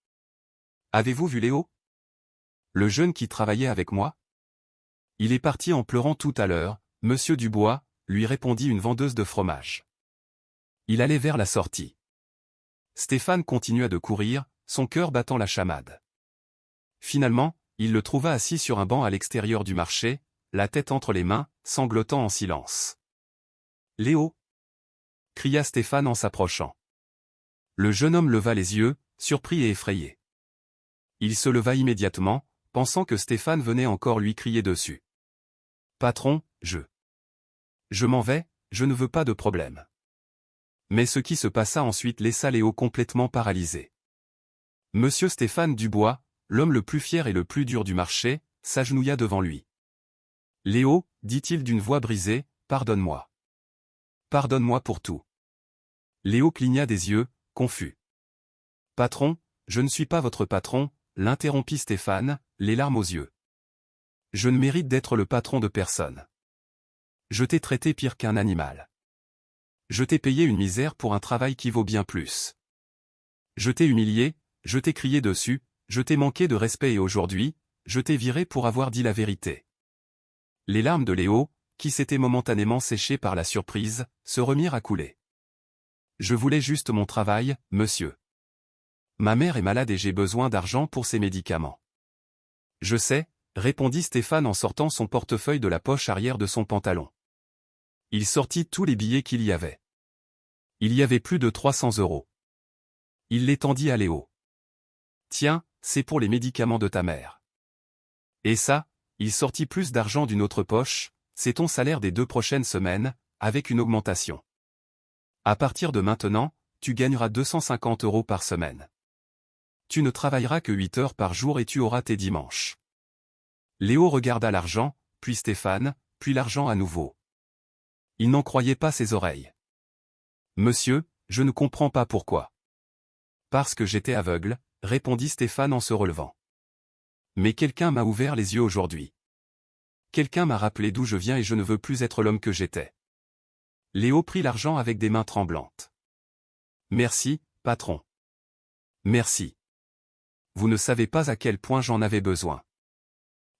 « Avez-vous vu Léo ? Le jeune qui travaillait avec moi ? Il est parti en pleurant tout à l'heure, Monsieur Dubois, lui répondit une vendeuse de fromage. Il allait vers la sortie. Stéphane continua de courir, son cœur battant la chamade. Finalement, il le trouva assis sur un banc à l'extérieur du marché, la tête entre les mains, sanglotant en silence. « Léo » cria Stéphane en s'approchant. Le jeune homme leva les yeux, surpris et effrayé. Il se leva immédiatement, pensant que Stéphane venait encore lui crier dessus. « Patron, je m'en vais, je ne veux pas de problème. » Mais ce qui se passa ensuite laissa Léo complètement paralysé. Monsieur Stéphane Dubois, l'homme le plus fier et le plus dur du marché, s'agenouilla devant lui. « Léo, dit-il d'une voix brisée, pardonne-moi. Pardonne-moi pour tout. » Léo cligna des yeux, confus. « Patron, je ne suis pas votre patron, » l'interrompit Stéphane, les larmes aux yeux. « Je ne mérite d'être le patron de personne. Je t'ai traité pire qu'un animal. Je t'ai payé une misère pour un travail qui vaut bien plus. Je t'ai humilié, je t'ai crié dessus, je t'ai manqué de respect et aujourd'hui, je t'ai viré pour avoir dit la vérité. » Les larmes de Léo, qui s'étaient momentanément séchées par la surprise, se remirent à couler. « Je voulais juste mon travail, monsieur. Ma mère est malade et j'ai besoin d'argent pour ses médicaments. »« Je sais, » répondit Stéphane en sortant son portefeuille de la poche arrière de son pantalon. Il sortit tous les billets qu'il y avait. Il y avait plus de 300 €. Il les tendit à Léo. « Tiens, c'est pour les médicaments de ta mère. Et ça, il sortit plus d'argent d'une autre poche, c'est ton salaire des 2 prochaines semaines, avec une augmentation. À partir de maintenant, tu gagneras 250 € par semaine. Tu ne travailleras que 8 heures par jour et tu auras tes dimanches. » Léo regarda l'argent, puis Stéphane, puis l'argent à nouveau. Il n'en croyait pas ses oreilles. « Monsieur, je ne comprends pas pourquoi. »« Parce que j'étais aveugle, » répondit Stéphane en se relevant. « Mais quelqu'un m'a ouvert les yeux aujourd'hui. Quelqu'un m'a rappelé d'où je viens et je ne veux plus être l'homme que j'étais. » Léo prit l'argent avec des mains tremblantes. « Merci, patron. Merci. Vous ne savez pas à quel point j'en avais besoin. »«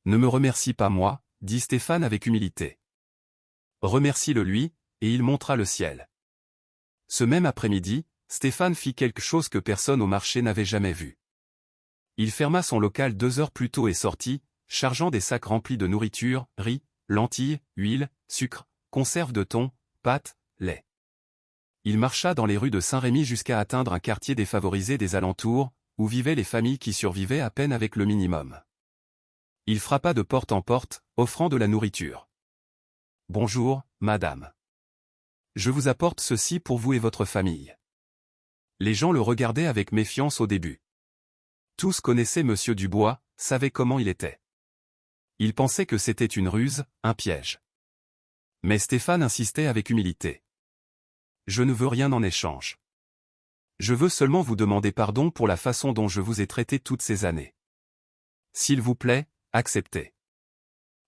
Ne me remercie pas moi, » dit Stéphane avec humilité. « Remercie-le lui, et il montra le ciel. » Ce même après-midi, Stéphane fit quelque chose que personne au marché n'avait jamais vu. Il ferma son local 2 heures plus tôt et sortit, chargeant des sacs remplis de nourriture, riz, lentilles, huile, sucre, conserves de thon, pâtes, lait. Il marcha dans les rues de Saint-Rémy jusqu'à atteindre un quartier défavorisé des alentours, où vivaient les familles qui survivaient à peine avec le minimum. Il frappa de porte en porte, offrant de la nourriture. « Bonjour, madame. Je vous apporte ceci pour vous et votre famille. » Les gens le regardaient avec méfiance au début. Tous connaissaient Monsieur Dubois, savaient comment il était. Ils pensaient que c'était une ruse, un piège. Mais Stéphane insistait avec humilité. « Je ne veux rien en échange. Je veux seulement vous demander pardon pour la façon dont je vous ai traité toutes ces années. S'il vous plaît, acceptez. »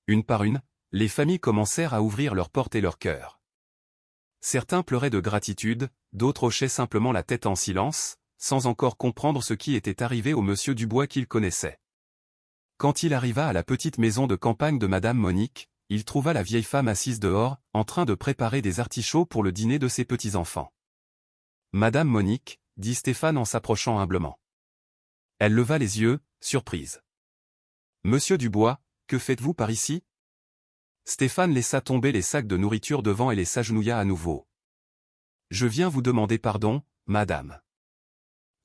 Une par une, les familles commencèrent à ouvrir leurs portes et leurs cœurs. Certains pleuraient de gratitude, d'autres hochaient simplement la tête en silence, sans encore comprendre ce qui était arrivé au monsieur Dubois qu'ils connaissaient. Quand il arriva à la petite maison de campagne de Madame Monique, il trouva la vieille femme assise dehors, en train de préparer des artichauts pour le dîner de ses petits-enfants. « Madame Monique, » dit Stéphane en s'approchant humblement. Elle leva les yeux, surprise. « Monsieur Dubois, que faites-vous par ici ?» Stéphane laissa tomber les sacs de nourriture devant et les s'agenouilla à nouveau. « Je viens vous demander pardon, madame.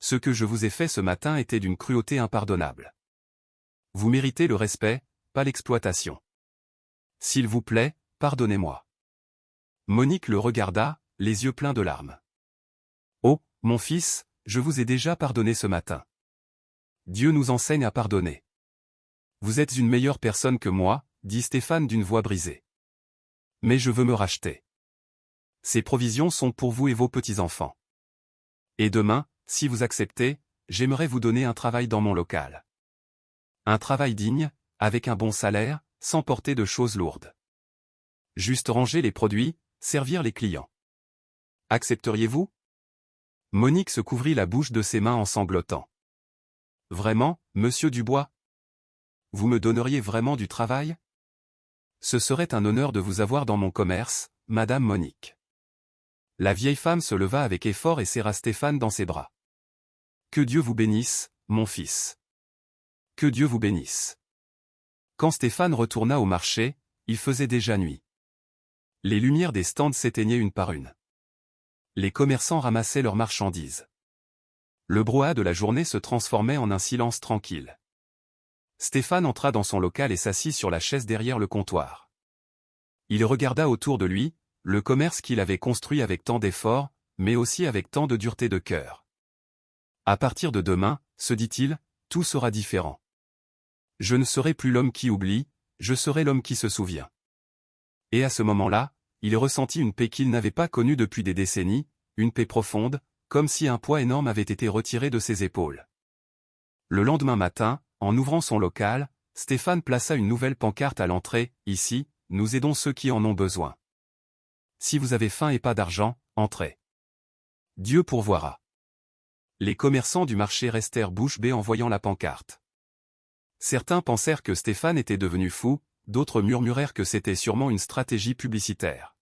Ce que je vous ai fait ce matin était d'une cruauté impardonnable. Vous méritez le respect, pas l'exploitation. S'il vous plaît, pardonnez-moi. » Monique le regarda, les yeux pleins de larmes. « Oh, mon fils, je vous ai déjà pardonné ce matin. Dieu nous enseigne à pardonner. Vous êtes une meilleure personne que moi, » dit Stéphane d'une voix brisée. « Mais je veux me racheter. Ces provisions sont pour vous et vos petits-enfants. Et demain, si vous acceptez, j'aimerais vous donner un travail dans mon local. Un travail digne, avec un bon salaire, sans porter de choses lourdes. Juste ranger les produits, servir les clients. Accepteriez-vous » Monique se couvrit la bouche de ses mains en sanglotant. « Vraiment, monsieur Dubois ? Vous me donneriez vraiment du travail ? Ce serait un honneur de vous avoir dans mon commerce, madame Monique. » La vieille femme se leva avec effort et serra Stéphane dans ses bras. « Que Dieu vous bénisse, mon fils. Que Dieu vous bénisse. » Quand Stéphane retourna au marché, il faisait déjà nuit. Les lumières des stands s'éteignaient une par une. Les commerçants ramassaient leurs marchandises. Le brouhaha de la journée se transformait en un silence tranquille. Stéphane entra dans son local et s'assit sur la chaise derrière le comptoir. Il regarda autour de lui, le commerce qu'il avait construit avec tant d'efforts, mais aussi avec tant de dureté de cœur. À partir de demain, se dit-il, tout sera différent. Je ne serai plus l'homme qui oublie, je serai l'homme qui se souvient. Et à ce moment-là, il ressentit une paix qu'il n'avait pas connue depuis des décennies, une paix profonde, comme si un poids énorme avait été retiré de ses épaules. Le lendemain matin, en ouvrant son local, Stéphane plaça une nouvelle pancarte à l'entrée, « Ici, nous aidons ceux qui en ont besoin. Si vous avez faim et pas d'argent, entrez. Dieu pourvoira. » Les commerçants du marché restèrent bouche bée en voyant la pancarte. Certains pensèrent que Stéphane était devenu fou, d'autres murmurèrent que c'était sûrement une stratégie publicitaire.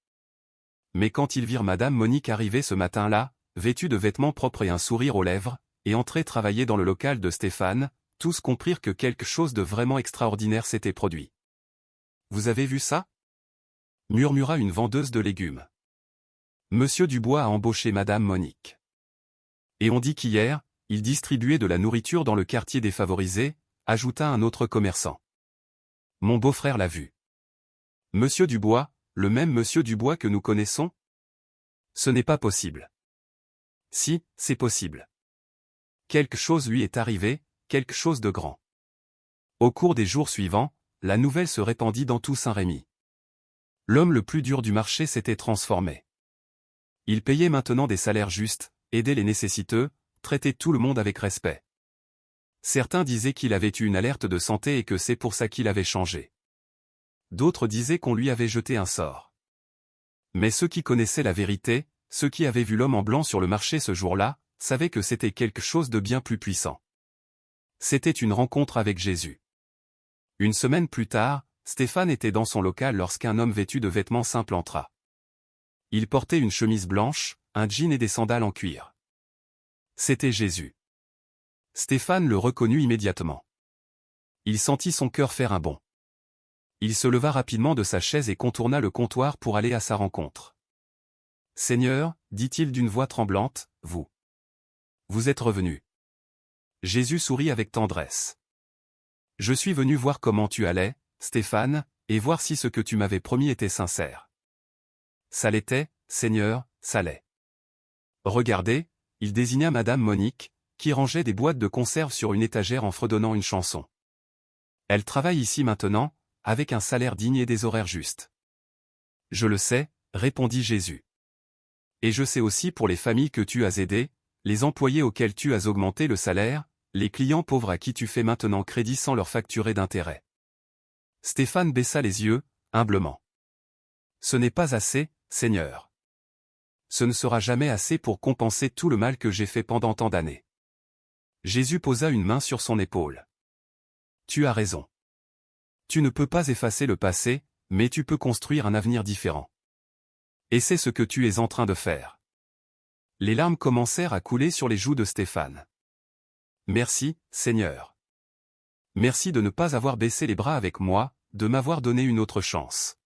Mais quand ils virent Madame Monique arriver ce matin-là, vêtue de vêtements propres et un sourire aux lèvres, et entrer travailler dans le local de Stéphane, tous comprirent que quelque chose de vraiment extraordinaire s'était produit. « Vous avez vu ça ?» murmura une vendeuse de légumes. « Monsieur Dubois a embauché Madame Monique. Et on dit qu'hier, il distribuait de la nourriture dans le quartier défavorisé, » ajouta un autre commerçant. « Mon beau-frère l'a vu. » « Monsieur Dubois, le même monsieur Dubois que nous connaissons ? » « Ce n'est pas possible. » « Si, c'est possible. Quelque chose lui est arrivé, quelque chose de grand. » Au cours des jours suivants, la nouvelle se répandit dans tout Saint-Rémy. L'homme le plus dur du marché s'était transformé. Il payait maintenant des salaires justes, aidait les nécessiteux, traitait tout le monde avec respect. Certains disaient qu'il avait eu une alerte de santé et que c'est pour ça qu'il avait changé. D'autres disaient qu'on lui avait jeté un sort. Mais ceux qui connaissaient la vérité, ceux qui avaient vu l'homme en blanc sur le marché ce jour-là, savaient que c'était quelque chose de bien plus puissant. C'était une rencontre avec Jésus. Une semaine plus tard, Stéphane était dans son local lorsqu'un homme vêtu de vêtements simples entra. Il portait une chemise blanche, un jean et des sandales en cuir. C'était Jésus. Stéphane le reconnut immédiatement. Il sentit son cœur faire un bond. Il se leva rapidement de sa chaise et contourna le comptoir pour aller à sa rencontre. « Seigneur, dit-il d'une voix tremblante, vous êtes revenu. » Jésus sourit avec tendresse. Je suis venu voir comment tu allais, Stéphane, et voir si ce que tu m'avais promis était sincère. Ça l'était, Seigneur, ça l'est. Regardez, il désigna Madame Monique, qui rangeait des boîtes de conserve sur une étagère en fredonnant une chanson. Elle travaille ici maintenant, avec un salaire digne et des horaires justes. Je le sais, répondit Jésus. Et je sais aussi pour les familles que tu as aidées, les employés auxquels tu as augmenté le salaire, les clients pauvres à qui tu fais maintenant crédit sans leur facturer d'intérêt. Stéphane baissa les yeux, humblement. Ce n'est pas assez, Seigneur. Ce ne sera jamais assez pour compenser tout le mal que j'ai fait pendant tant d'années. Jésus posa une main sur son épaule. Tu as raison. Tu ne peux pas effacer le passé, mais tu peux construire un avenir différent. Et c'est ce que tu es en train de faire. Les larmes commencèrent à couler sur les joues de Stéphane. Merci, Seigneur. Merci de ne pas avoir baissé les bras avec moi, de m'avoir donné une autre chance.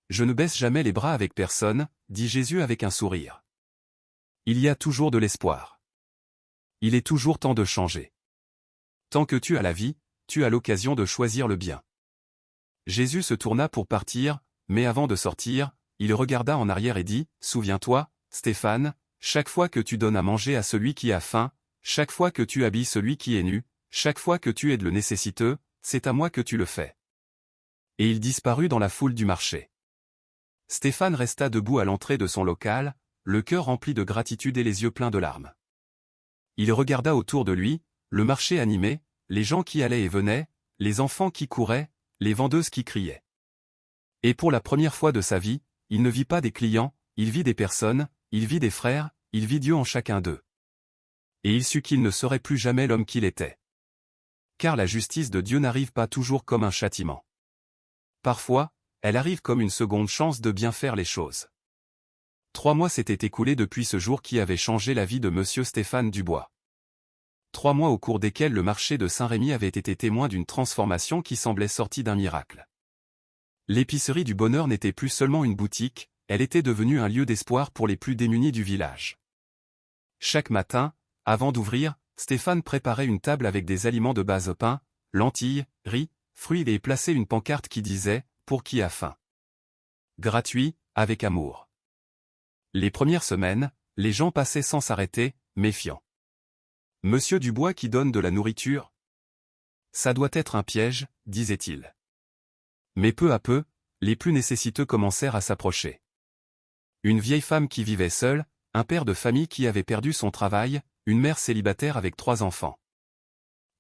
Je ne baisse jamais les bras avec personne, dit Jésus avec un sourire. Il y a toujours de l'espoir. Il est toujours temps de changer. Tant que tu as la vie, tu as l'occasion de choisir le bien. Jésus se tourna pour partir, mais avant de sortir, il regarda en arrière et dit, « Souviens-toi, Stéphane, chaque fois que tu donnes à manger à celui qui a faim, chaque fois que tu habilles celui qui est nu, chaque fois que tu aides le nécessiteux, c'est à moi que tu le fais. » Et il disparut dans la foule du marché. Stéphane resta debout à l'entrée de son local, le cœur rempli de gratitude et les yeux pleins de larmes. Il regarda autour de lui, le marché animé, les gens qui allaient et venaient, les enfants qui couraient, les vendeuses qui criaient. Et pour la première fois de sa vie, il ne vit pas des clients, il vit des personnes, il vit des frères, il vit Dieu en chacun d'eux. Et il sut qu'il ne serait plus jamais l'homme qu'il était. Car la justice de Dieu n'arrive pas toujours comme un châtiment. Parfois, elle arrive comme une seconde chance de bien faire les choses. 3 mois s'étaient écoulés depuis ce jour qui avait changé la vie de Monsieur Stéphane Dubois. 3 mois au cours desquels le marché de Saint-Rémy avait été témoin d'une transformation qui semblait sortie d'un miracle. L'épicerie du bonheur n'était plus seulement une boutique, elle était devenue un lieu d'espoir pour les plus démunis du village. Chaque matin, avant d'ouvrir, Stéphane préparait une table avec des aliments de base pain, lentilles, riz, fruits et plaçait une pancarte qui disait « Pour qui a faim ». Gratuit, avec amour. Les premières semaines, les gens passaient sans s'arrêter, méfiants. Monsieur Dubois qui donne de la nourriture? Ça doit être un piège, disait-il. Mais peu à peu, les plus nécessiteux commencèrent à s'approcher. Une vieille femme qui vivait seule, un père de famille qui avait perdu son travail, une mère célibataire avec 3 enfants.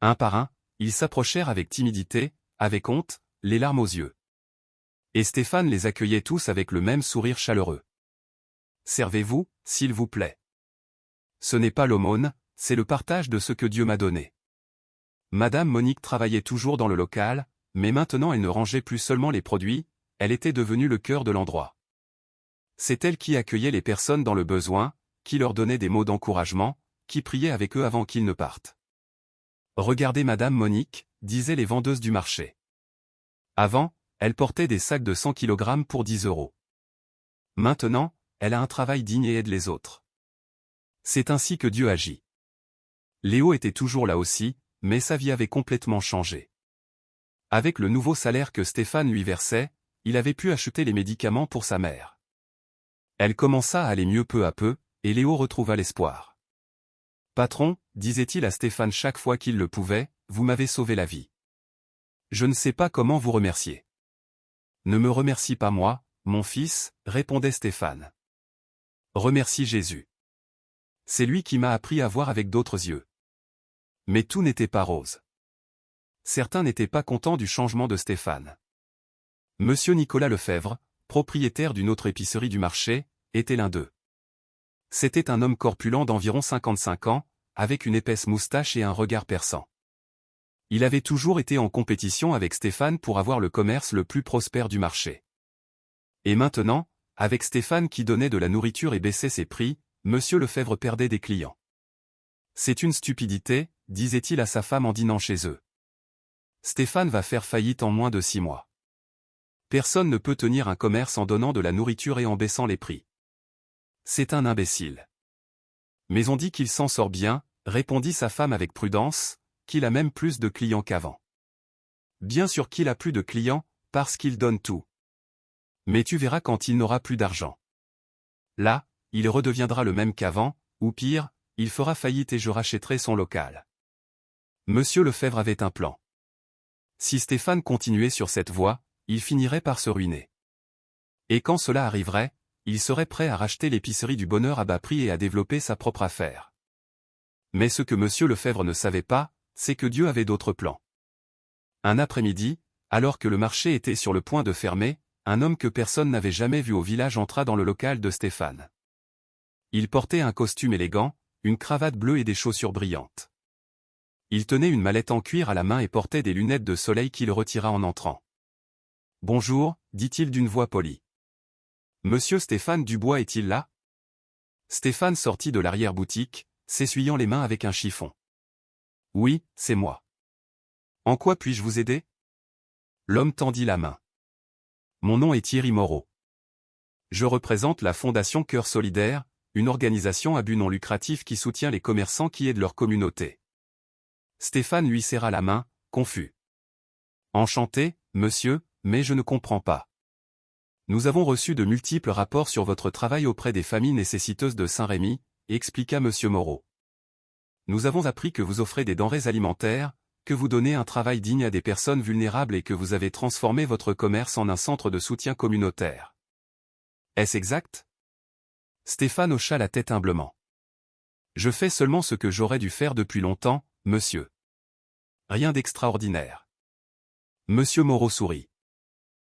Un par un, ils s'approchèrent avec timidité, avec honte, les larmes aux yeux. Et Stéphane les accueillait tous avec le même sourire chaleureux. Servez-vous, s'il vous plaît. Ce n'est pas l'aumône, c'est le partage de ce que Dieu m'a donné. Madame Monique travaillait toujours dans le local, mais maintenant elle ne rangeait plus seulement les produits, elle était devenue le cœur de l'endroit. C'est elle qui accueillait les personnes dans le besoin, qui leur donnait des mots d'encouragement, qui priait avec eux avant qu'ils ne partent. Regardez Madame Monique, disaient les vendeuses du marché. Avant, elle portait des sacs de 100 kg pour 10 €. Maintenant, elle a un travail digne et aide les autres. C'est ainsi que Dieu agit. Léo était toujours là aussi, mais sa vie avait complètement changé. Avec le nouveau salaire que Stéphane lui versait, il avait pu acheter les médicaments pour sa mère. Elle commença à aller mieux peu à peu, et Léo retrouva l'espoir. « Patron, disait-il à Stéphane chaque fois qu'il le pouvait, vous m'avez sauvé la vie. Je ne sais pas comment vous remercier. » Ne me remercie pas moi, mon fils, répondait Stéphane. Remercie Jésus. C'est lui qui m'a appris à voir avec d'autres yeux. Mais tout n'était pas rose. Certains n'étaient pas contents du changement de Stéphane. Monsieur Nicolas Lefebvre, propriétaire d'une autre épicerie du marché, était l'un d'eux. C'était un homme corpulent d'environ 55 ans, avec une épaisse moustache et un regard perçant. Il avait toujours été en compétition avec Stéphane pour avoir le commerce le plus prospère du marché. Et maintenant, avec Stéphane qui donnait de la nourriture et baissait ses prix, Monsieur Lefebvre perdait des clients. C'est une stupidité, disait-il à sa femme en dînant chez eux. Stéphane va faire faillite en moins de 6 mois. Personne ne peut tenir un commerce en donnant de la nourriture et en baissant les prix. C'est un imbécile. Mais on dit qu'il s'en sort bien, répondit sa femme avec prudence, qu'il a même plus de clients qu'avant. Bien sûr qu'il a plus de clients, parce qu'il donne tout. Mais tu verras quand il n'aura plus d'argent. Là, il redeviendra le même qu'avant, ou pire, il fera faillite et je rachèterai son local. Monsieur Lefebvre avait un plan. Si Stéphane continuait sur cette voie, il finirait par se ruiner. Et quand cela arriverait, il serait prêt à racheter l'épicerie du bonheur à bas prix et à développer sa propre affaire. Mais ce que Monsieur Lefebvre ne savait pas, c'est que Dieu avait d'autres plans. Un après-midi, alors que le marché était sur le point de fermer, un homme que personne n'avait jamais vu au village entra dans le local de Stéphane. Il portait un costume élégant, une cravate bleue et des chaussures brillantes. Il tenait une mallette en cuir à la main et portait des lunettes de soleil qu'il retira en entrant. « Bonjour », dit-il d'une voix polie. « Monsieur Stéphane Dubois est-il là ?» Stéphane sortit de l'arrière-boutique, s'essuyant les mains avec un chiffon. « Oui, c'est moi. En quoi puis-je vous aider ?» L'homme tendit la main. « Mon nom est Thierry Moreau. Je représente la Fondation Cœur Solidaire, une organisation à but non lucratif qui soutient les commerçants qui aident leur communauté. » Stéphane lui serra la main, confus. « Enchanté, monsieur, mais je ne comprends pas. Nous avons reçu de multiples rapports sur votre travail auprès des familles nécessiteuses de Saint-Rémy, expliqua monsieur Moreau. Nous avons appris que vous offrez des denrées alimentaires, que vous donnez un travail digne à des personnes vulnérables et que vous avez transformé votre commerce en un centre de soutien communautaire. Est-ce exact ? Stéphane hocha la tête humblement. Je fais seulement ce que j'aurais dû faire depuis longtemps, monsieur. Rien d'extraordinaire. Monsieur Moreau sourit.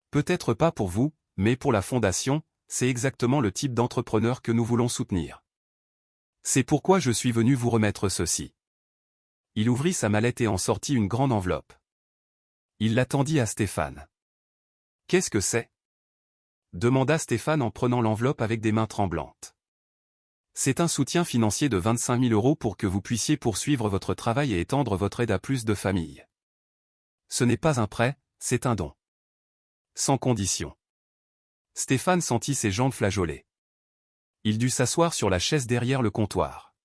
Peut-être pas pour vous, mais pour la Fondation, c'est exactement le type d'entrepreneur que nous voulons soutenir. C'est pourquoi je suis venu vous remettre ceci. Il ouvrit sa mallette et en sortit une grande enveloppe. Il la tendit à Stéphane. Qu'est-ce que c'est ? Demanda Stéphane en prenant l'enveloppe avec des mains tremblantes. C'est un soutien financier de 25 000 € pour que vous puissiez poursuivre votre travail et étendre votre aide à plus de familles. Ce n'est pas un prêt, c'est un don. Sans condition. Stéphane sentit ses jambes flageoler. Il dut s'asseoir sur la chaise derrière le comptoir.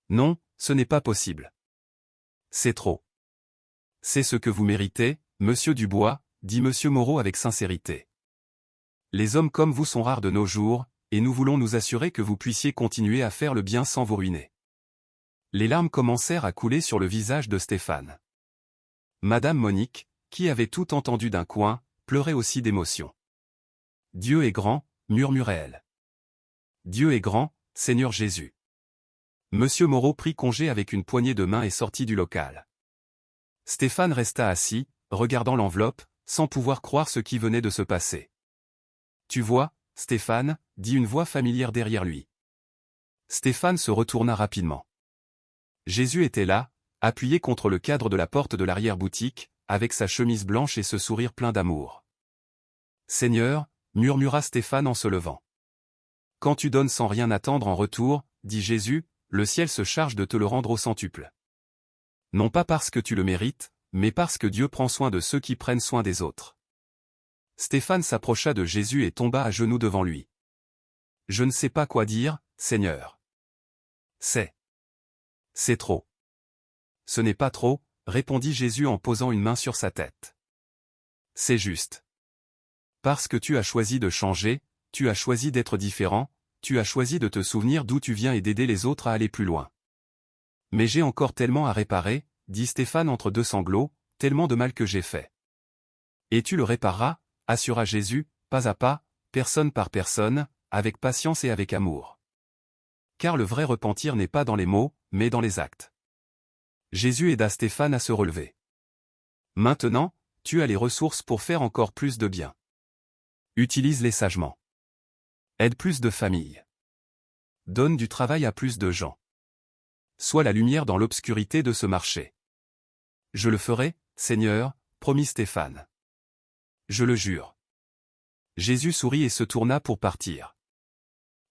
Non, ce n'est pas possible. C'est trop. C'est ce que vous méritez, monsieur Dubois, dit monsieur Moreau avec sincérité. Les hommes comme vous sont rares de nos jours, et nous voulons nous assurer que vous puissiez continuer à faire le bien sans vous ruiner. Les larmes commencèrent à couler sur le visage de Stéphane. Madame Monique, qui avait tout entendu d'un coin, pleurait aussi d'émotion. Dieu est grand, murmurait-elle. Dieu est grand, Seigneur Jésus. Monsieur Moreau prit congé avec une poignée de main et sortit du local. Stéphane resta assis, regardant l'enveloppe, sans pouvoir croire ce qui venait de se passer. Tu vois, Stéphane, dit une voix familière derrière lui. Stéphane se retourna rapidement. Jésus était là, appuyé contre le cadre de la porte de l'arrière-boutique, avec sa chemise blanche et ce sourire plein d'amour. Seigneur, murmura Stéphane en se levant. Quand tu donnes sans rien attendre en retour, dit Jésus, le ciel se charge de te le rendre au centuple. Non pas parce que tu le mérites, mais parce que Dieu prend soin de ceux qui prennent soin des autres. Stéphane s'approcha de Jésus et tomba à genoux devant lui. Je ne sais pas quoi dire, Seigneur. C'est trop. Ce n'est pas trop, répondit Jésus en posant une main sur sa tête. C'est juste. Parce que tu as choisi de changer, tu as choisi d'être différent, tu as choisi de te souvenir d'où tu viens et d'aider les autres à aller plus loin. Mais j'ai encore tellement à réparer, dit Stéphane entre deux sanglots, tellement de mal que j'ai fait. Et tu le répareras, assura Jésus, pas à pas, personne par personne, avec patience et avec amour. Car le vrai repentir n'est pas dans les mots, mais dans les actes. Jésus aida Stéphane à se relever. Maintenant, tu as les ressources pour faire encore plus de bien. Utilise-les sagement. Aide plus de familles. Donne du travail à plus de gens. Sois la lumière dans l'obscurité de ce marché. Je le ferai, Seigneur, promit Stéphane. Je le jure. Jésus sourit et se tourna pour partir.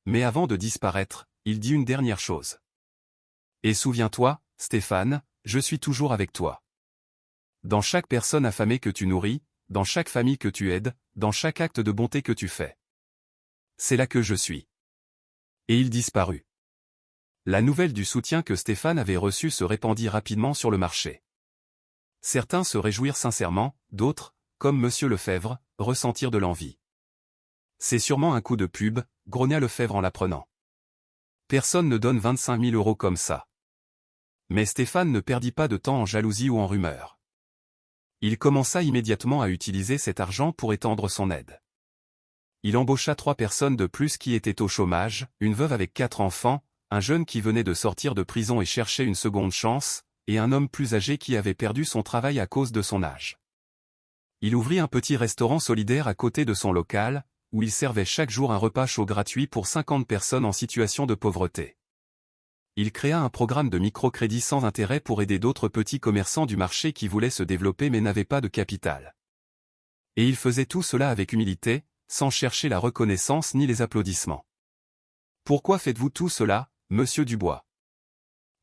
Mais avant de disparaître, il dit une dernière chose. Et souviens-toi, Stéphane, je suis toujours avec toi. Dans chaque personne affamée que tu nourris, dans chaque famille que tu aides, dans chaque acte de bonté que tu fais. C'est là que je suis. Et il disparut. La nouvelle du soutien que Stéphane avait reçu se répandit rapidement sur le marché. Certains se réjouirent sincèrement, d'autres, comme Monsieur Lefebvre, ressentirent de l'envie. C'est sûrement un coup de pub, grogna Lefebvre en l'apprenant. Personne ne donne 25 000 € comme ça. Mais Stéphane ne perdit pas de temps en jalousie ou en rumeurs. Il commença immédiatement à utiliser cet argent pour étendre son aide. Il embaucha 3 personnes de plus qui étaient au chômage, une veuve avec 4 enfants, un jeune qui venait de sortir de prison et cherchait une seconde chance, et un homme plus âgé qui avait perdu son travail à cause de son âge. Il ouvrit un petit restaurant solidaire à côté de son local, où il servait chaque jour un repas chaud gratuit pour 50 personnes en situation de pauvreté. Il créa un programme de microcrédit sans intérêt pour aider d'autres petits commerçants du marché qui voulaient se développer mais n'avaient pas de capital. Et il faisait tout cela avec humilité, sans chercher la reconnaissance ni les applaudissements. « Pourquoi faites-vous tout cela, monsieur Dubois ?»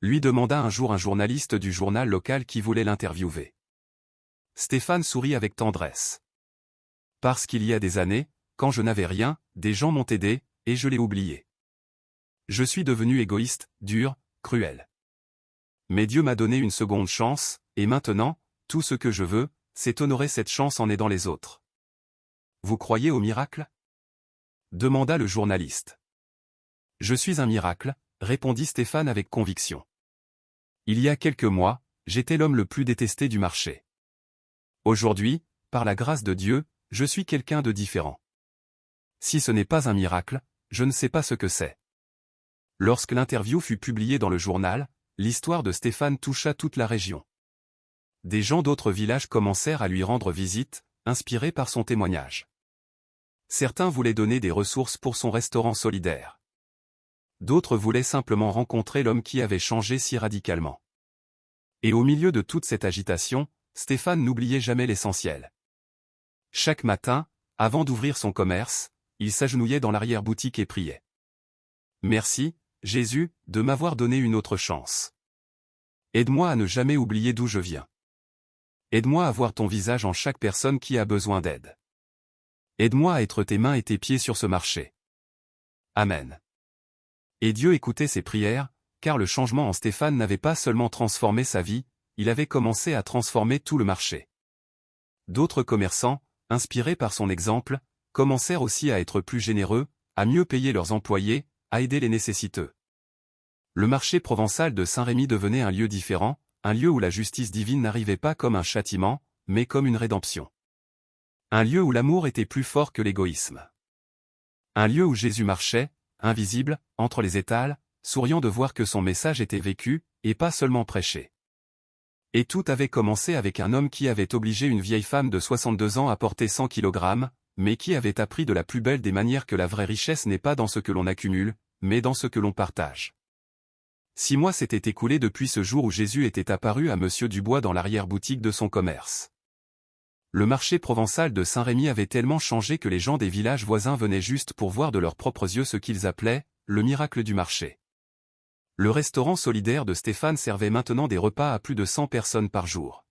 lui demanda un jour un journaliste du journal local qui voulait l'interviewer. Stéphane sourit avec tendresse. « Parce qu'il y a des années, quand je n'avais rien, des gens m'ont aidé, et je l'ai oublié. Je suis devenu égoïste, dur, cruel. Mais Dieu m'a donné une seconde chance, et maintenant, tout ce que je veux, c'est honorer cette chance en aidant les autres. » Vous croyez au miracle ? Demanda le journaliste. Je suis un miracle, répondit Stéphane avec conviction. Il y a quelques mois, j'étais l'homme le plus détesté du marché. Aujourd'hui, par la grâce de Dieu, je suis quelqu'un de différent. Si ce n'est pas un miracle, je ne sais pas ce que c'est. Lorsque l'interview fut publiée dans le journal, l'histoire de Stéphane toucha toute la région. Des gens d'autres villages commencèrent à lui rendre visite, inspirés par son témoignage. Certains voulaient donner des ressources pour son restaurant solidaire. D'autres voulaient simplement rencontrer l'homme qui avait changé si radicalement. Et au milieu de toute cette agitation, Stéphane n'oubliait jamais l'essentiel. Chaque matin, avant d'ouvrir son commerce, il s'agenouillait dans l'arrière-boutique et priait. « Merci, Jésus, de m'avoir donné une autre chance. Aide-moi à ne jamais oublier d'où je viens. Aide-moi à voir ton visage en chaque personne qui a besoin d'aide. Aide-moi à être tes mains et tes pieds sur ce marché. Amen. » Et Dieu écoutait ses prières, car le changement en Stéphane n'avait pas seulement transformé sa vie, il avait commencé à transformer tout le marché. D'autres commerçants, inspirés par son exemple, commencèrent aussi à être plus généreux, à mieux payer leurs employés, à aider les nécessiteux. Le marché provençal de Saint-Rémy devenait un lieu différent, un lieu où la justice divine n'arrivait pas comme un châtiment, mais comme une rédemption. Un lieu où l'amour était plus fort que l'égoïsme. Un lieu où Jésus marchait, invisible, entre les étals, souriant de voir que son message était vécu, et pas seulement prêché. Et tout avait commencé avec un homme qui avait obligé une vieille femme de 62 ans à porter 100 kg, mais qui avait appris de la plus belle des manières que la vraie richesse n'est pas dans ce que l'on accumule, mais dans ce que l'on partage. 6 mois s'étaient écoulés depuis ce jour où Jésus était apparu à Monsieur Dubois dans l'arrière-boutique de son commerce. Le marché provençal de Saint-Rémy avait tellement changé que les gens des villages voisins venaient juste pour voir de leurs propres yeux ce qu'ils appelaient « le miracle du marché ». Le restaurant solidaire de Stéphane servait maintenant des repas à plus de 100 personnes par jour.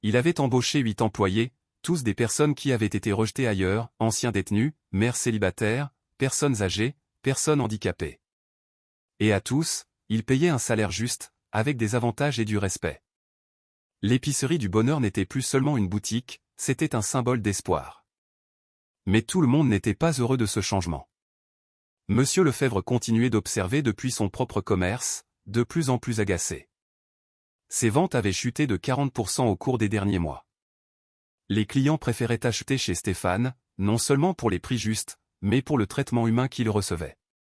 Il avait embauché 8 employés, tous des personnes qui avaient été rejetées ailleurs, anciens détenus, mères célibataires, personnes âgées, personnes handicapées. Et à tous, il payait un salaire juste, avec des avantages et du respect. L'épicerie du bonheur n'était plus seulement une boutique, c'était un symbole d'espoir. Mais tout le monde n'était pas heureux de ce changement. Monsieur Lefebvre continuait d'observer depuis son propre commerce, de plus en plus agacé. Ses ventes avaient chuté de 40% au cours des derniers mois. Les clients préféraient acheter chez Stéphane, non seulement pour les prix justes, mais pour le traitement humain qu'il recevait.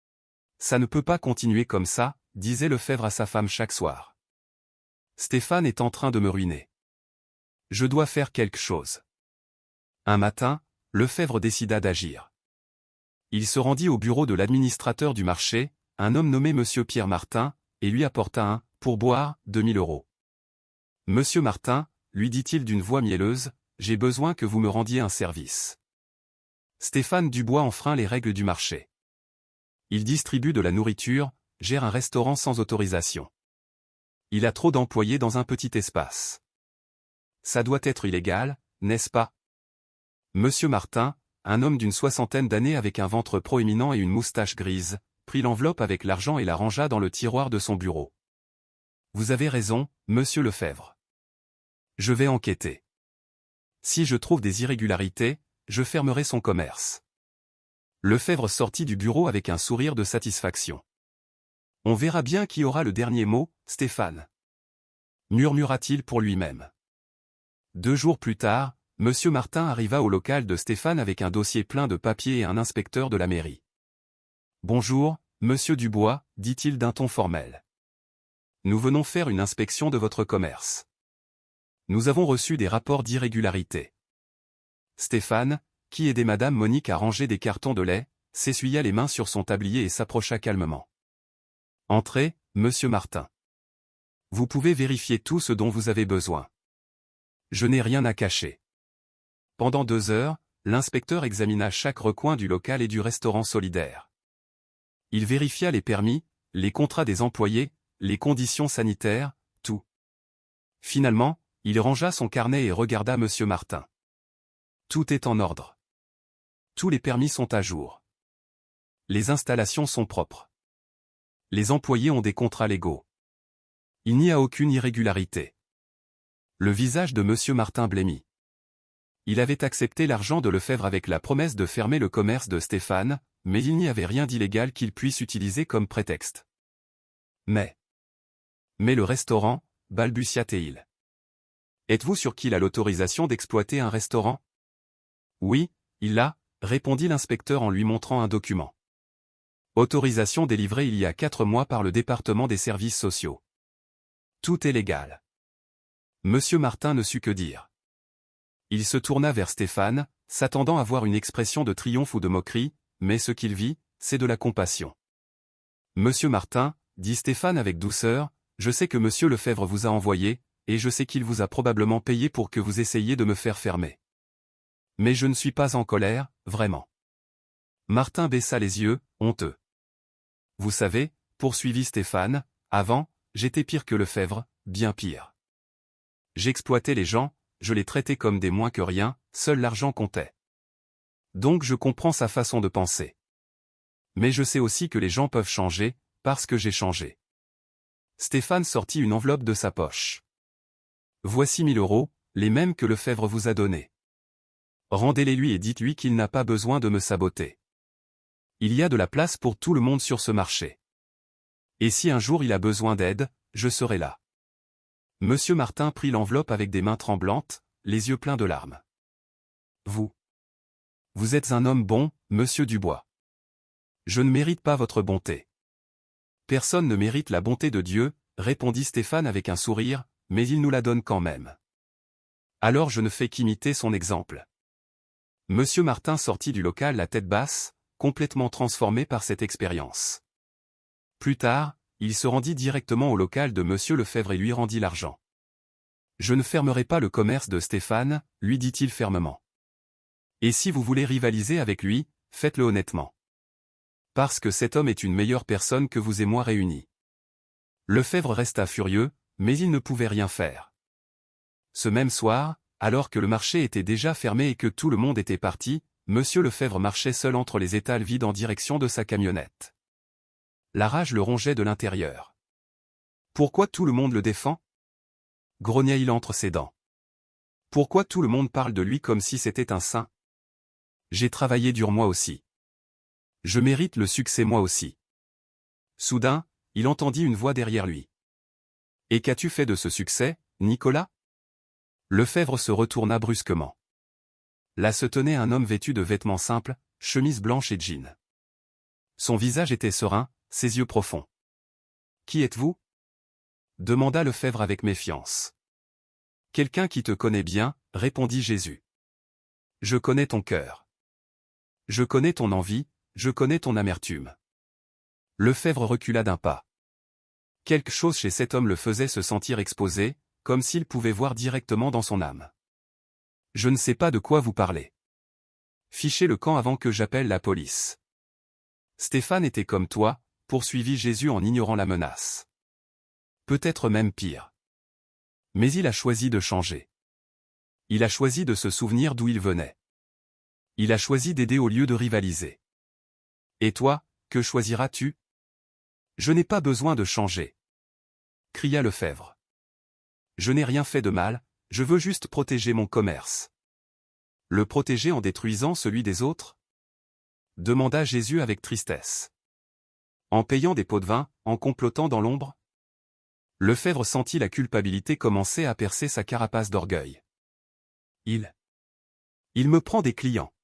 « Ça ne peut pas continuer comme ça », disait Lefebvre à sa femme chaque soir. Stéphane est en train de me ruiner. Je dois faire quelque chose. Un matin, Lefebvre décida d'agir. Il se rendit au bureau de l'administrateur du marché, un homme nommé Monsieur Pierre Martin, et lui apporta un pourboire de 1 000 €. Monsieur Martin, lui dit-il d'une voix mielleuse, j'ai besoin que vous me rendiez un service. Stéphane Dubois enfreint les règles du marché. Il distribue de la nourriture, gère un restaurant sans autorisation. Il a trop d'employés dans un petit espace. Ça doit être illégal, n'est-ce pas? Monsieur Martin, un homme d'une 60aine d'années avec un ventre proéminent et une moustache grise, prit l'enveloppe avec l'argent et la rangea dans le tiroir de son bureau. Vous avez raison, monsieur Lefebvre. Je vais enquêter. Si je trouve des irrégularités, je fermerai son commerce. Lefebvre sortit du bureau avec un sourire de satisfaction. On verra bien qui aura le dernier mot, Stéphane. Murmura-t-il pour lui-même. 2 jours plus tard, Monsieur Martin arriva au local de Stéphane avec un dossier plein de papiers et un inspecteur de la mairie. « Bonjour, Monsieur Dubois, dit-il d'un ton formel. Nous venons faire une inspection de votre commerce. Nous avons reçu des rapports d'irrégularité. » Stéphane, qui aidait Madame Monique à ranger des cartons de lait, s'essuya les mains sur son tablier et s'approcha calmement. « Entrez, Monsieur Martin. Vous pouvez vérifier tout ce dont vous avez besoin. Je n'ai rien à cacher. » Pendant 2 heures, l'inspecteur examina chaque recoin du local et du restaurant solidaire. Il vérifia les permis, les contrats des employés, les conditions sanitaires, tout. Finalement, il rangea son carnet et regarda Monsieur Martin. Tout est en ordre. Tous les permis sont à jour. Les installations sont propres. Les employés ont des contrats légaux. Il n'y a aucune irrégularité. Le visage de Monsieur Martin blêmit. Il avait accepté l'argent de Lefebvre avec la promesse de fermer le commerce de Stéphane, mais il n'y avait rien d'illégal qu'il puisse utiliser comme prétexte. Mais le restaurant, balbutia-t-il. Êtes-vous sûr qu'il a l'autorisation d'exploiter un restaurant? Oui, il l'a, répondit l'inspecteur en lui montrant un document. Autorisation délivrée il y a 4 mois par le département des services sociaux. Tout est légal. Monsieur Martin ne sut que dire. Il se tourna vers Stéphane, s'attendant à voir une expression de triomphe ou de moquerie, mais ce qu'il vit, c'est de la compassion. « Monsieur Martin, dit Stéphane avec douceur, je sais que Monsieur Lefebvre vous a envoyé, et je sais qu'il vous a probablement payé pour que vous essayiez de me faire fermer. Mais je ne suis pas en colère, vraiment. » Martin baissa les yeux, honteux. « Vous savez, poursuivit Stéphane, avant, j'étais pire que Lefebvre, bien pire. J'exploitais les gens, je les traitais comme des moins que rien, seul l'argent comptait. Donc je comprends sa façon de penser. Mais je sais aussi que les gens peuvent changer, parce que j'ai changé. » Stéphane sortit une enveloppe de sa poche. « Voici 1000 €, les mêmes que Lefebvre vous a donnés. Rendez-les-lui et dites-lui qu'il n'a pas besoin de me saboter. Il y a de la place pour tout le monde sur ce marché. Et si un jour il a besoin d'aide, je serai là. » Monsieur Martin prit l'enveloppe avec des mains tremblantes, les yeux pleins de larmes. « Vous êtes un homme bon, Monsieur Dubois. Je ne mérite pas votre bonté. »« Personne ne mérite la bonté de Dieu, » répondit Stéphane avec un sourire, « mais il nous la donne quand même. Alors je ne fais qu'imiter son exemple. » Monsieur Martin sortit du local la tête basse, complètement transformé par cette expérience. Plus tard, il se rendit directement au local de Monsieur Lefebvre et lui rendit l'argent. « Je ne fermerai pas le commerce de Stéphane, » lui dit-il fermement. « Et si vous voulez rivaliser avec lui, faites-le honnêtement. Parce que cet homme est une meilleure personne que vous et moi réunis. » Lefebvre resta furieux, mais il ne pouvait rien faire. Ce même soir, alors que le marché était déjà fermé et que tout le monde était parti, Monsieur Lefebvre marchait seul entre les étals vides en direction de sa camionnette. La rage le rongeait de l'intérieur. Pourquoi tout le monde le défend? Grogna-t-il entre ses dents. Pourquoi tout le monde parle de lui comme si c'était un saint? J'ai travaillé dur moi aussi. Je mérite le succès moi aussi. Soudain, il entendit une voix derrière lui. Et qu'as-tu fait de ce succès, Nicolas? Lefebvre se retourna brusquement. Là se tenait un homme vêtu de vêtements simples, chemise blanche et jean. Son visage était serein, ses yeux profonds. « Qui êtes-vous » demanda Lefebvre avec méfiance. « Quelqu'un qui te connaît bien, » répondit Jésus. « Je connais ton cœur. Je connais ton envie, je connais ton amertume. » Lefebvre recula d'un pas. Quelque chose chez cet homme le faisait se sentir exposé, comme s'il pouvait voir directement dans son âme. « Je ne sais pas de quoi vous parlez. Fichez le camp avant que j'appelle la police. » Stéphane était comme toi, poursuivit Jésus en ignorant la menace. Peut-être même pire. Mais il a choisi de changer. Il a choisi de se souvenir d'où il venait. Il a choisi d'aider au lieu de rivaliser. Et toi, que choisiras-tu? Je n'ai pas besoin de changer. Cria Lefebvre. Je n'ai rien fait de mal, Je veux juste protéger mon commerce. Le protéger en détruisant celui des autres? Demanda Jésus avec tristesse. En payant des pots de vin, en complotant dans l'ombre? Lefebvre sentit la culpabilité commencer à percer sa carapace d'orgueil. Il me prend des clients.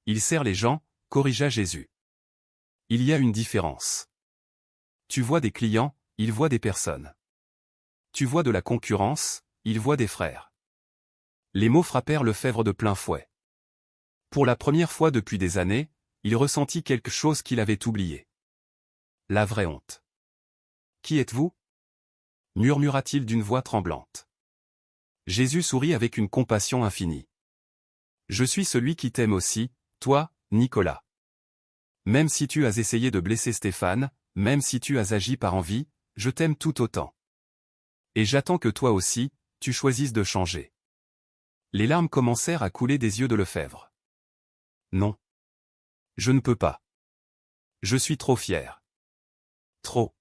Il sert les gens, corrigea Jésus. Il y a une différence. Tu vois des clients, il voit des personnes. Tu vois de la concurrence, il voit des frères. Les mots frappèrent Lefebvre de plein fouet. Pour la première fois depuis des années, il ressentit quelque chose qu'il avait oublié. La vraie honte. Qui êtes-vous? Murmura-t-il d'une voix tremblante. Jésus sourit avec une compassion infinie. Je suis celui qui t'aime aussi, toi, Nicolas. Même si tu as essayé de blesser Stéphane, même si tu as agi par envie, je t'aime tout autant. Et j'attends que toi aussi, tu choisisses de changer. Les larmes commencèrent à couler des yeux de Lefebvre. Non. Je ne peux pas. Je suis trop fier. Trop.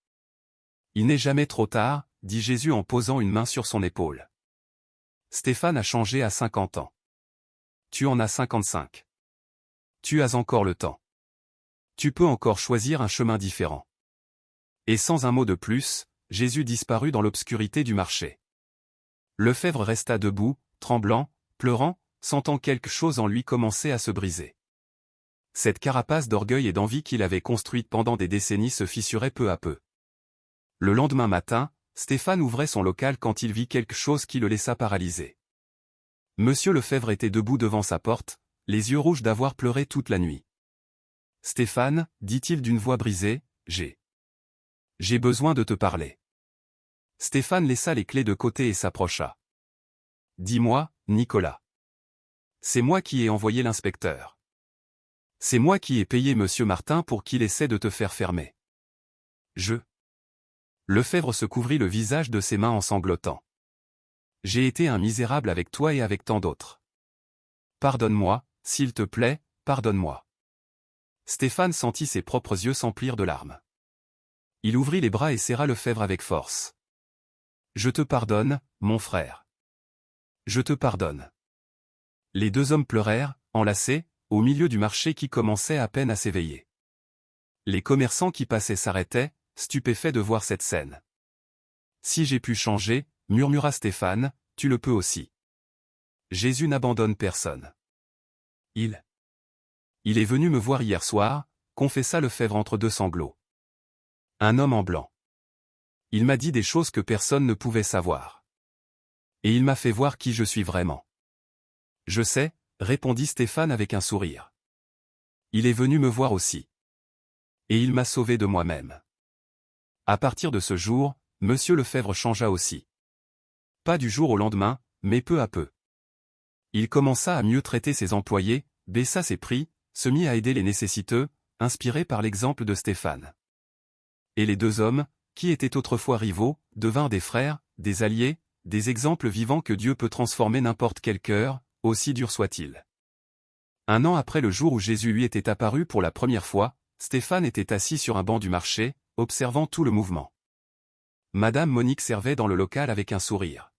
Il n'est jamais trop tard, dit Jésus en posant une main sur son épaule. Stéphane a changé à 50 ans. Tu en as 55. Tu as encore le temps. Tu peux encore choisir un chemin différent. Et sans un mot de plus, Jésus disparut dans l'obscurité du marché. Lefebvre resta debout, tremblant, pleurant, sentant quelque chose en lui commencer à se briser. Cette carapace d'orgueil et d'envie qu'il avait construite pendant des décennies se fissurait peu à peu. Le lendemain matin, Stéphane ouvrait son local quand il vit quelque chose qui le laissa paralysé. Monsieur Lefebvre était debout devant sa porte, les yeux rouges d'avoir pleuré toute la nuit. « Stéphane, dit-il d'une voix brisée, j'ai besoin de te parler. » Stéphane laissa les clés de côté et s'approcha. « Dis-moi, Nicolas. C'est moi qui ai envoyé l'inspecteur. C'est moi qui ai payé monsieur Martin pour qu'il essaie de te faire fermer. Lefebvre se couvrit le visage de ses mains en sanglotant. J'ai été un misérable avec toi et avec tant d'autres. Pardonne-moi, s'il te plaît, pardonne-moi. Stéphane sentit ses propres yeux s'emplir de larmes. Il ouvrit les bras et serra Lefebvre avec force. Je te pardonne, mon frère. Je te pardonne. Les deux hommes pleurèrent, enlacés, au milieu du marché qui commençait à peine à s'éveiller. Les commerçants qui passaient s'arrêtaient, stupéfaits de voir cette scène. Si j'ai pu changer, murmura Stéphane, tu le peux aussi. Jésus n'abandonne personne. Il est venu me voir hier soir, confessa Lefebvre entre deux sanglots. Un homme en blanc. Il m'a dit des choses que personne ne pouvait savoir. Et il m'a fait voir qui je suis vraiment. Je sais, répondit Stéphane avec un sourire. Il est venu me voir aussi. Et il m'a sauvé de moi-même. À partir de ce jour, monsieur Lefebvre changea aussi. Pas du jour au lendemain, mais peu à peu. Il commença à mieux traiter ses employés, baissa ses prix, se mit à aider les nécessiteux, inspiré par l'exemple de Stéphane. Et les deux hommes, qui étaient autrefois rivaux, devinrent des frères, des alliés, des exemples vivants que Dieu peut transformer n'importe quel cœur, aussi dur soit-il. Un an après le jour où Jésus lui était apparu pour la première fois, Stéphane était assis sur un banc du marché, observant tout le mouvement. Madame Monique servait dans le local avec un sourire.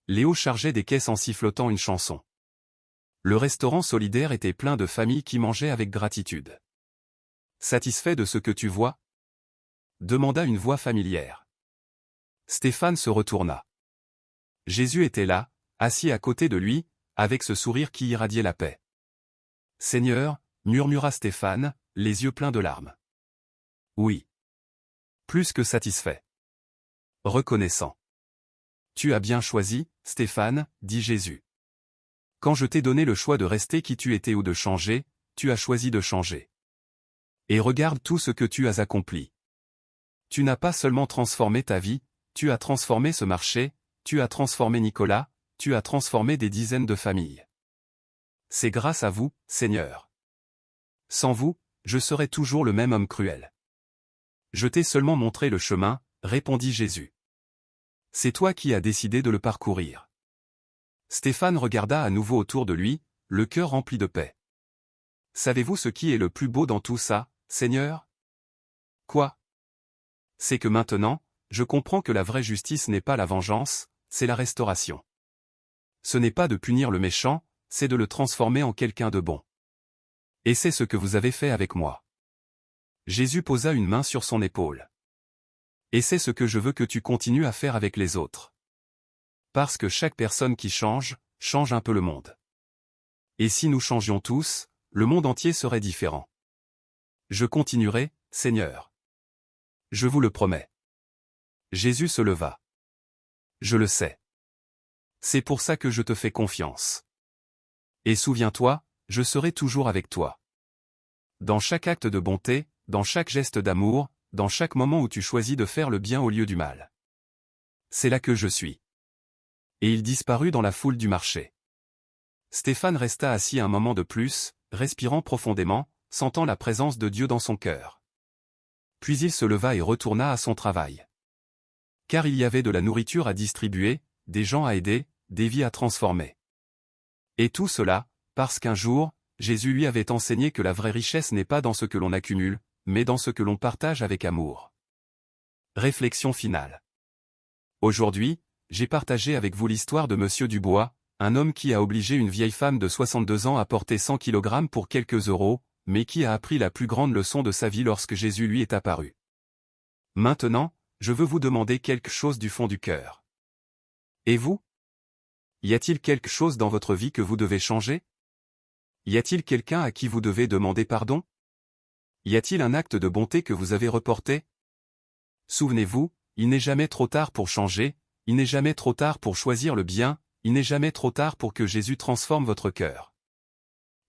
Léo chargeait des caisses en sifflotant une chanson. Le restaurant solidaire était plein de familles qui mangeaient avec gratitude. Satisfait de ce que tu vois? Demanda une voix familière. Stéphane se retourna. Jésus était là, assis à côté de lui, avec ce sourire qui irradiait la paix. Seigneur, murmura Stéphane, les yeux pleins de larmes. Oui. Plus que satisfait. Reconnaissant. Tu as bien choisi, Stéphane, dit Jésus. Quand je t'ai donné le choix de rester qui tu étais ou de changer, tu as choisi de changer. Et regarde tout ce que tu as accompli. Tu n'as pas seulement transformé ta vie, tu as transformé ce marché, tu as transformé Nicolas, tu as transformé des dizaines de familles. C'est grâce à vous, Seigneur. Sans vous, je serais toujours le même homme cruel. Je t'ai seulement montré le chemin, répondit Jésus. C'est toi qui as décidé de le parcourir. Stéphane regarda à nouveau autour de lui, le cœur rempli de paix. Savez-vous ce qui est le plus beau dans tout ça, Seigneur? Quoi? C'est que maintenant, je comprends que la vraie justice n'est pas la vengeance, c'est la restauration. ce n'est pas de punir le méchant, c'est de le transformer en quelqu'un de bon. Et c'est ce que vous avez fait avec moi. Jésus posa une main sur son épaule. Et c'est ce que je veux que tu continues à faire avec les autres. Parce que chaque personne qui change, change un peu le monde. Et si nous changions tous, le monde entier serait différent. Je continuerai, Seigneur. Je vous le promets. Jésus se leva. Je le sais. C'est pour ça que je te fais confiance. Et souviens-toi, je serai toujours avec toi. Dans chaque acte de bonté, dans chaque geste d'amour, dans chaque moment où tu choisis de faire le bien au lieu du mal. C'est là que je suis. Et il disparut dans la foule du marché. Stéphane resta assis un moment de plus, respirant profondément, sentant la présence de Dieu dans son cœur. Puis il se leva et retourna à son travail. Car il y avait de la nourriture à distribuer, des gens à aider, des vies à transformer. Et tout cela, parce qu'un jour, Jésus lui avait enseigné que la vraie richesse n'est pas dans ce que l'on accumule, mais dans ce que l'on partage avec amour. Réflexion finale. Aujourd'hui, j'ai partagé avec vous l'histoire de Monsieur Dubois, un homme qui a obligé une vieille femme de 62 ans à porter 100 kg pour quelques euros, mais qui a appris la plus grande leçon de sa vie lorsque Jésus lui est apparu. Maintenant, je veux vous demander quelque chose du fond du cœur. Et vous? Y a-t-il quelque chose dans votre vie que vous devez changer? Y a-t-il quelqu'un à qui vous devez demander pardon? Y a-t-il un acte de bonté que vous avez reporté? Souvenez-vous, il n'est jamais trop tard pour changer, il n'est jamais trop tard pour choisir le bien, il n'est jamais trop tard pour que Jésus transforme votre cœur.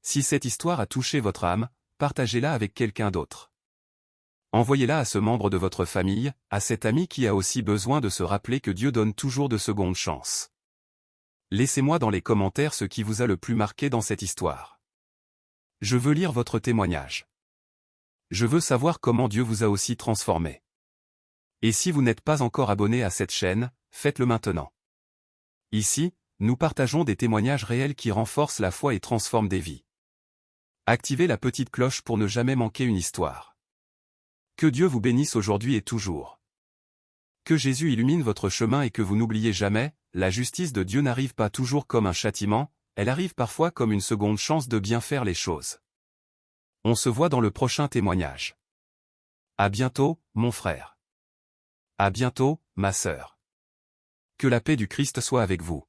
Si cette histoire a touché votre âme, partagez-la avec quelqu'un d'autre. Envoyez-la à ce membre de votre famille, à cet ami qui a aussi besoin de se rappeler que Dieu donne toujours de secondes chances. Laissez-moi dans les commentaires ce qui vous a le plus marqué dans cette histoire. Je veux lire votre témoignage. Je veux savoir comment Dieu vous a aussi transformé. Et si vous n'êtes pas encore abonné à cette chaîne, faites-le maintenant. Ici, nous partageons des témoignages réels qui renforcent la foi et transforment des vies. Activez la petite cloche pour ne jamais manquer une histoire. Que Dieu vous bénisse aujourd'hui et toujours. Que Jésus illumine votre chemin et que vous n'oubliez jamais, la justice de Dieu n'arrive pas toujours comme un châtiment, elle arrive parfois comme une seconde chance de bien faire les choses. On se voit dans le prochain témoignage. À bientôt, mon frère. À bientôt, ma sœur. Que la paix du Christ soit avec vous.